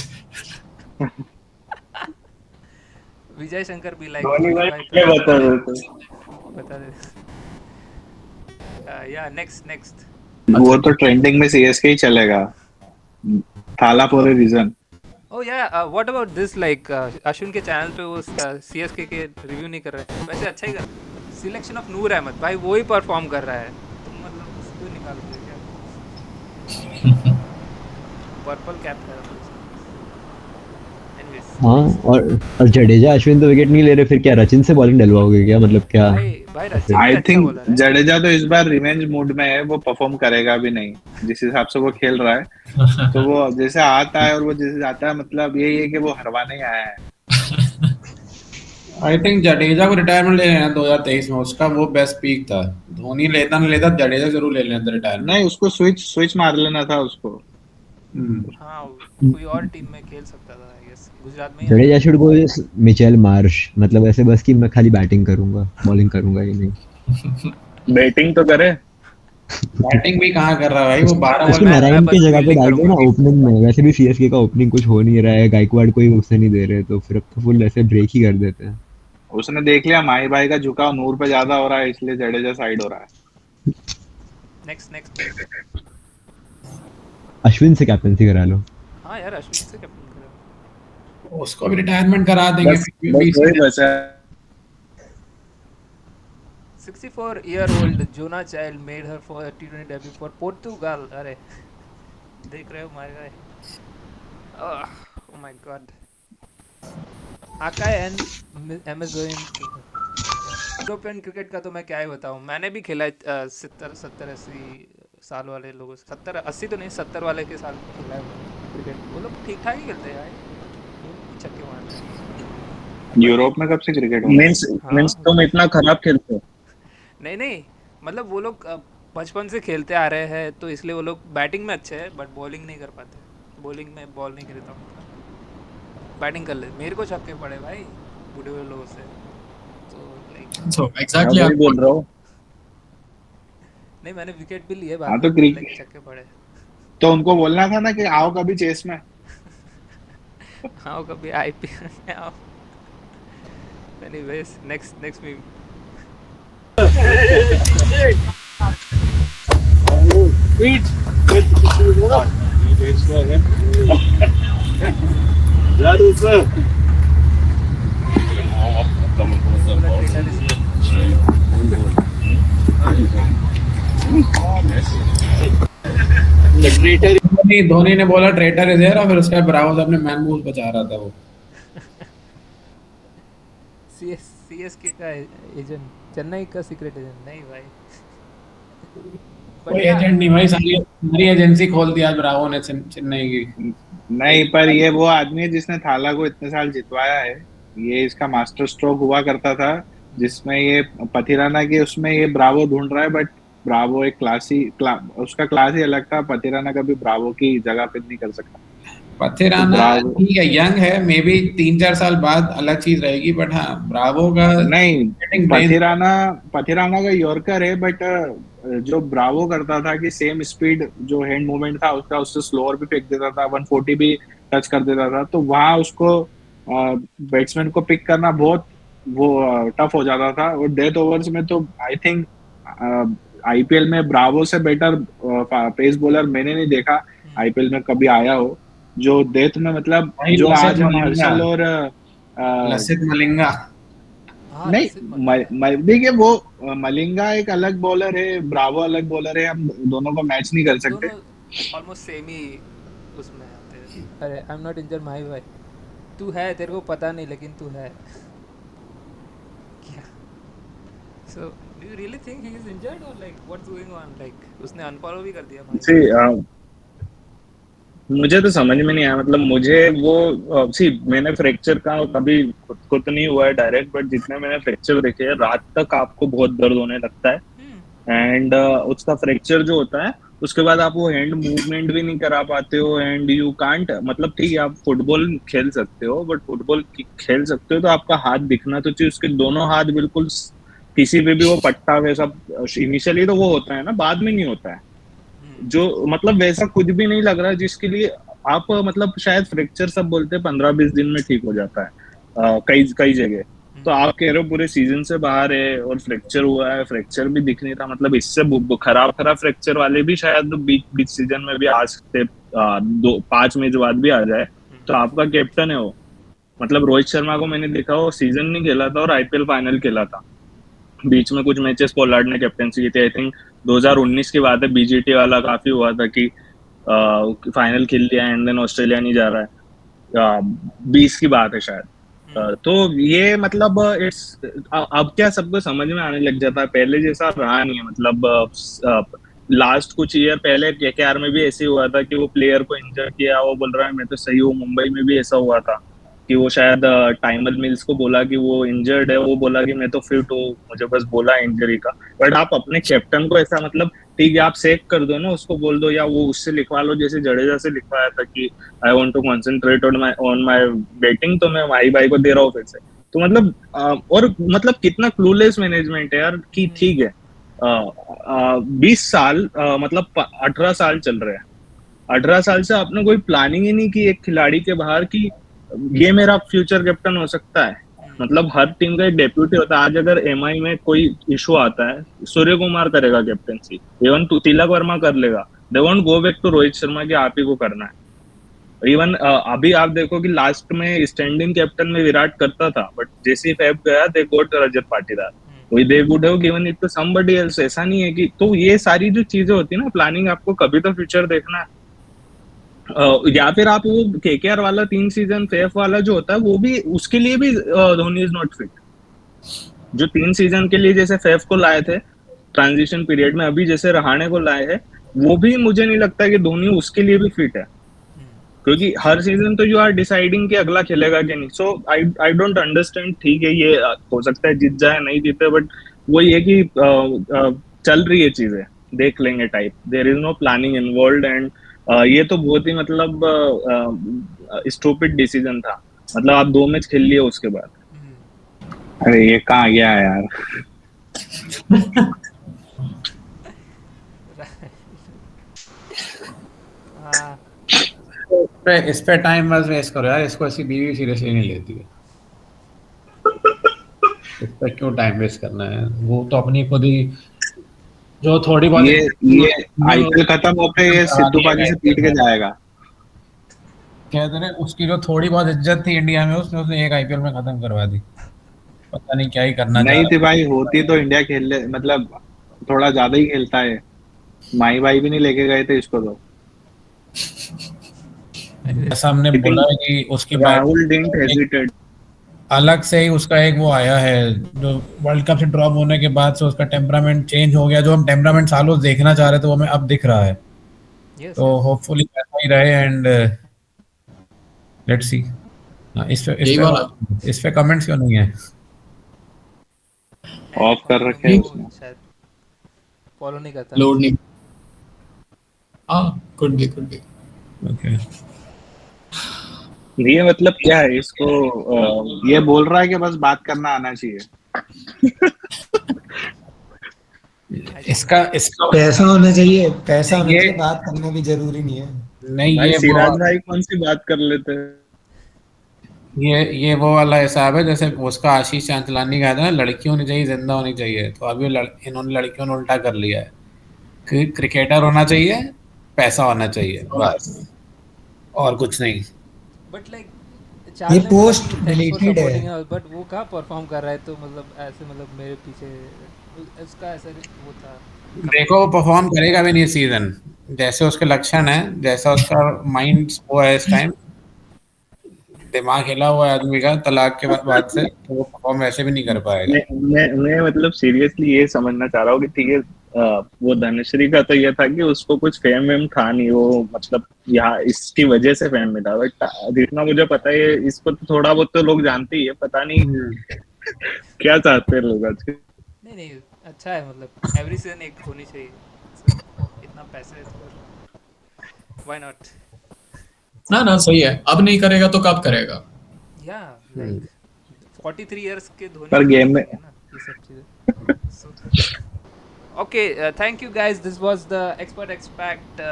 S1: Vijay Shankar be like,
S4: Dhoni भाई
S1: भाई
S4: क्या बता देते?
S1: बता दे। Yeah, next.
S3: वो तो trending में CSK ही चलेगा, Thala for a reason.
S1: Oh yeah, what about this? Like Ashwin के चैनल पे वो CSK के रिव्यू नहीं कर रहे, वैसे अच्छा ही कर। सिलेक्शन ऑफ नूर अहमद, भाई वो ही परफॉर्म कर रहा है, तुम मतलब उसको निकालोगे क्या? पर्पल कैप है। Anyways,
S6: हाँ और जडेजा अश्विन तो विकेट नहीं ले रहे, फिर क्या रचिन से बॉलिंग डलवाओगे क्या, मतलब क्या?
S1: भाई रचिन
S3: आई
S1: अच्छा
S3: थिंक
S1: बॉलर है।
S3: जडेजा तो इस बार रिवेंज मूड में है, वो परफॉर्म करेगा भी नहीं जिस हिसाब से वो खेल रहा है। तो वो जैसे आता है और वो जैसे जाता है, मतलब यही है कि वो हरवाने ही आया है।
S2: आई थिंक जडेजा को रिटायरमेंट ले लेना 2023 में, उसका वो बेस्ट पीक था। धोनी लेता नहीं लेता, जडेजा जरूर ले लेना रिटायरमेंट।
S3: नहीं, उसको स्विच मार लेना था उसको।
S1: हाँ, कोई और टीम में खेल सकता था, आई गेस गुजरात में ही
S6: Jadeja should go Mitchell Marsh, मतलब ऐसे बस कि मैं खाली बैटिंग करूंगा, बॉलिंग करूंगा ही नहीं।
S4: बैटिंग तो करे।
S2: बैटिंग भी कहाँ कर रहा है भाई, वो 12
S6: उसको
S2: ओवर
S6: नारायण
S1: बस
S6: की जगह पे
S1: fielding
S6: डाल दो ना
S1: करूंगा।
S6: ओपनिंग में, वैसे भी सीएसके का ओपनिंग कुछ हो नहीं रहा है, गायकवाड़ कोई उससे नहीं दे रहे, तो फिर अब तो फुल ऐसे ब्रेक ही कर देते हैं।
S3: उसने देख लिया माही भाई का झुकाव नूर पे ज्यादा हो रहा है, इसलिए जडेजा साइड हो रहा है।
S1: नेक्स्ट
S6: अश्विन से कैप्टनसी करा लो।
S1: हाँ यार, अश्विन से कैप्टन करो।
S2: उसको भी रिटायरमेंट करा देंगे।
S3: बस वही बचा है।
S1: 64-year-old Jonah Child made her for T20 debut for Portugal. अरे देख रहे हो my guy? Oh my god. Akai and MS Dhoni. European cricket का तो मैं क्या ही बताऊं, मैंने भी खेला है 70-80 साल वाले लोगों से, 70-80 तो नहीं 70 वाले के साथ खेला है क्रिकेट। वो लोग ठीक ठाक ही खेलते हैं यार, छक्के मारते हैं।
S3: यूरोप में कब से क्रिकेट हो?
S4: मींस तुम इतना खराब खेलते हो?
S1: नहीं, मतलब वो लोग बचपन से खेलते आ रहे हैं, तो इसलिए वो लोग बैटिंग में अच्छे हैं, बट बॉलिंग नहीं कर पाते। बॉलिंग में बॉल नहीं गिरता, बैटिंग कर ले। मेरे को छक्के पड़े भाई बूढ़े हुए लोगों से, तो लाइक
S7: So exactly.
S3: मैं बोल रहा हूँ।
S1: नहीं, मैंने विकेट भी लिए
S3: हाँ,
S1: बाद
S3: तो
S1: में,
S3: क्रिकेट-
S1: लाइक छक्के पड़े।
S3: तो उनको बोलना था ना कि आओ कभी चेस में।
S1: हाँ, कभी आईपीएल में आओ। Anyways, next meme.
S2: धोनी ने बोला ट्रेटर इज हियर, और फिर उसके बाद ब्रावो अपने मैन बूथ बचा रहा था वो।
S1: सीएसके का एजेंट, चेन्नई का सीक्रेट एजेंट नहीं भाई।
S2: कोई एजेंट नहीं भाई, सारी एजेंसी खोल दिया ब्रावो ने चेन्नई की।
S3: नहीं, पर ये वो आदमी है जिसने थाला को इतने साल जितवाया है। ये इसका मास्टर स्ट्रोक हुआ करता था, जिसमें ये पथिराना की उसमें ये ब्रावो ढूंढ रहा है, बट ब्रावो एक उसका क्लास ही अलग था। पथिराना कभी ब्रावो की जगह पे नहीं कर सकता।
S2: पथिराना
S3: ब्रावो-
S2: ठीक है, यंग है, मे बी 3-4 साल बाद अलग चीज रहेगी, बट हाँ ब्रावो का
S3: नहीं,
S2: batting brain-
S3: पथिराना का यॉर्कर है, बट जो ब्रावो करता था कि सेम स्पीड जो हैंड मूवमेंट था उसका, उससे स्लोअर भी फेंक देता था, 140 भी टच कर देता था, तो वहां उसको बैट्समैन को पिक करना बहुत वो टफ हो जाता था। और डेथ ओवर्स में तो आई थिंक आईपीएल में ब्रावो से बेटर पेस बॉलर मैंने नहीं देखा आईपीएल में कभी आया हो, जो डेथ में मतलब
S2: भाई
S3: जो
S2: लसित
S3: आज हम
S2: मलिंगा।
S3: हर्षल और
S2: लसित मलिंगा।
S1: हाँ,
S3: नहीं, देखिए वो मलिंगा एक अलग बॉलर है, ब्रावो अलग बॉलर है, हम दोनों को मैच नहीं कर सकते।
S1: दोनों ऑलमोस्ट सेम ही उसमें आते हैं। अरे I am not injured my भाई, तू है, तेरे को पता नहीं लेकिन तू है क्या? So do you really think he is injured और like what's going on? Like उसने अनफॉलो भी कर दिया माही
S4: सी
S1: भाई को।
S4: मुझे तो समझ में नहीं आया, मतलब मुझे वो सी मैंने फ्रैक्चर का कभी खुद को तो नहीं हुआ है डायरेक्ट, बट जितने मैंने फ्रैक्चर देखे हैं रात तक आपको बहुत दर्द होने लगता है। एंड उसका फ्रैक्चर जो होता है उसके बाद आप वो हैंड मूवमेंट भी नहीं करा पाते हो, एंड यू कांट, मतलब ठीक है आप फुटबॉल खेल सकते हो, बट फुटबॉल खेल सकते हो तो आपका हाथ दिखना तो चाहिए, उसके दोनों हाथ बिल्कुल किसी पे भी वो पट्टा वैसा इनिशियली तो वो होता है ना, बाद में नहीं होता है जो, मतलब वैसा कुछ भी नहीं लग रहा जिसके लिए आप मतलब शायद फ्रैक्चर सब बोलते हैं 15-20 दिन में ठीक हो जाता है कई कई जगह। तो आप कह रहे हो पूरे सीजन से बाहर है और फ्रैक्चर हुआ है, फ्रैक्चर भी दिख नहीं रहा, मतलब इससे खराब खराब फ्रैक्चर वाले भी शायद बीच बीच सीजन में भी आ सकते, 2-5 मैच बाद भी आ जाए। तो आपका कैप्टन है वो, मतलब रोहित शर्मा को मैंने देखा वो सीजन नहीं खेला था और आईपीएल फाइनल खेला था, बीच में कुछ मैचेस पोलार्ड ने कैप्टनसी की थी, आई थिंक 2019 की बात है, बीजीटी वाला काफी हुआ था कि फाइनल खेल लिया एंड देन ऑस्ट्रेलिया नहीं जा रहा है, 20 की बात है शायद। तो ये मतलब इट्स अब क्या सबको समझ में आने लग जाता है, पहले जैसा रहा नहीं है, मतलब लास्ट कुछ ईयर पहले केकेआर में भी ऐसे हुआ था कि वो प्लेयर को इंजर किया, वो बोल रहा है मैं तो सही हूँ, मुंबई में भी ऐसा हुआ था कि वो शायद टाइमर मिल्स को बोला कि वो इंजर्ड है, वो बोला कि मैं तो फिट हूँ, मुझे बस बोला इंजरी का। बट आप अपने कैप्टन को ऐसा मतलब ठीक है आप सेक कर दो ना, उसको बोल दो या वो उससे लिखवा लो जैसे जडेजा से लिखवाया था कि I want to concentrate on my batting, तो मैं माही भाई को दे रहा हूँ फिर से। तो मतलब और मतलब कितना क्लूलेस मैनेजमेंट है यार कि ठीक है 20 साल मतलब 18 साल चल रहे हैं, 18 साल से आपने कोई प्लानिंग ही नहीं की एक खिलाड़ी के बाहर की ये मेरा फ्यूचर कैप्टन हो सकता है। मतलब हर टीम का एक डेप्यूटी होता है, आज अगर एमआई में कोई इशू आता है सूर्य कुमार करेगा कैप्टनसी, इवन तिलक वर्मा कर लेगा, they won't go back to Rohit Sharma की आप ही को करना है। इवन अभी आप देखो कि लास्ट में स्टैंडिंग कैप्टन में विराट करता था, बट जैसे ही फैब गया दे गोट रजत पाटीदार, वही they would have given it to somebody else, ऐसा नहीं है कि, तो ये सारी जो चीजें होती है ना प्लानिंग, आपको कभी तो फ्यूचर देखना है। या फिर आप वो केकेआर वाला 3 सीजन फेफ वाला जो होता है वो भी उसके लिए भी धोनी इज नॉट फिट, जो 3 सीजन के लिए जैसे फेफ को लाए थे ट्रांजिशन पीरियड में, अभी जैसे रहाणे को लाए हैं, वो भी मुझे नहीं लगता कि धोनी उसके लिए भी फिट है, क्योंकि हर सीजन तो यू आर डिसाइडिंग कि अगला खेलेगा कि नहीं। सो आई आई डोंट अंडरस्टैंड, ठीक है ये हो सकता है जीत जाए नहीं जीते, बट वो ये कि चल रही है चीजें देख लेंगे type, there is no planning involve, and ये तो बहुत ही मतलब स्टूपिड डिसीजन था, मतलब आप 2 मैच खेल लिए उसके बाद।
S3: अरे ये कहाँ गया है यार?
S1: हाँ
S2: इस पे टाइम बस वेस्ट करो यार, इसको ऐसी बीवी सीरियसली नहीं लेती है, इस पे क्यों टाइम वेस्ट करना है? वो तो अपनी खुद ही जो थोड़ी बहुत
S3: ये आईपीएल खत्म होके ये सिद्धू पाजी से पीट के जाएगा।
S2: कहते हैं उसकी जो थोड़ी बहुत इज्जत थी इंडिया में उसने एक आईपीएल में खत्म करवा दी, पता नहीं क्या ही करना चाह
S3: नहीं
S2: रहा
S3: थी भाई, होती तो इंडिया खेल ले, मतलब थोड़ा ज्यादा ही खेलता है, माही भाई भी नहीं लेके गए थे इसको तो।
S2: है। जैसा हमने बोला है कि उसके बाद
S4: राहुल डिडंट हेजिटेट,
S2: अलग से ही उसका एक वो आया है जो वर्ल्ड कप से ड्रॉप होने के बाद से उसका टेम्परामेंट चेंज हो गया, जो हम टेम्परामेंट सालों देखना चाह रहे थे वो हमें अब दिख रहा है,
S1: यस
S2: तो होपफुली ऐसा ही रहे एंड लेट्स सी।
S7: यही वाला
S2: इस पे कमेंट्स क्यों नहीं है?
S3: ऑफ कर रखे हैं उसने।
S1: शायद फॉलो नहीं करता।
S7: लोड नहीं, हाँ कुड बी
S2: ओके
S4: ये मतलब क्या है इसको
S3: ये बोल रहा है कि बस बात करना आना चाहिए।
S2: इसका
S5: पैसा होना चाहिए, पैसा होना
S2: ये-
S5: चाहिए, बात करना भी जरूरी नहीं है।
S2: नहीं
S4: भाई
S2: ये
S4: सिराज
S2: वो
S4: भाई कौन सी बात कर लेते हैं।
S2: ये वो वाला हिसाब है जैसे उसका आशीष चांचलानी का था ना, लड़की होनी चाहिए जिंदा होनी चाहिए, तो अभी इन्होंने लड़कियों ने उल्टा कर लिया है कि क्रिकेटर होना चाहिए, पैसा होना चाहिए, बस और कुछ नहीं।
S1: बट लाइक
S5: ये post deleted है।
S1: बट वो कहाँ परफॉर्म कर रहा है, तो मतलब ऐसे मतलब मेरे पीछे उसका ऐसा वो था।
S2: देखो वो परफॉर्म करेगा भी नहीं इस सीजन, जैसे उसके लक्षण है, जैसा उसका माइंड वो है इस टाइम, दिमाग हिला हुआ है आदमी का तलाक के बाद से, तो वो परफॉर्म वैसे भी नहीं कर पाएगा।
S4: मैं मतलब सीरियसली ये समझना चाह रहा हूँ कि ठीक है, वो धनश्री का तो ये था कि उसको कुछ फेम वेम था नहीं, वो मतलब यहाँ इसकी वजह से फेम मिला, बट जितना मुझे पता है इसको तो थोड़ा बहुत तो लोग जानते ही है, पता नहीं क्या चाहते हैं लोग आजकल।
S1: नहीं नहीं, अच्छा है, मतलब एवरी सीजन एक होनी चाहिए। So, इतना पैसा है तो व्हाई नॉट।
S7: ना ना सही है, अब नहीं करेगा तो कब करेगा?
S1: या लाइक 43 इयर्स के धोनी
S3: पर
S1: नहीं
S3: गेम में
S1: करेंगे ना ये सब चीजें। So, okay, thank you guys. This was the Expert Expact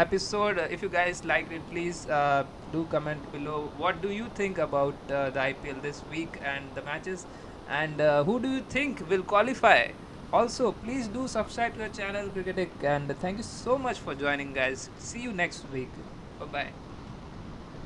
S1: episode. If you guys liked it, please do comment below. What do you think about the IPL this week and the matches? And who do you think will qualify? Also, please do subscribe to the channel Cricketic. And thank you so much for joining, guys. See you next week. Bye bye.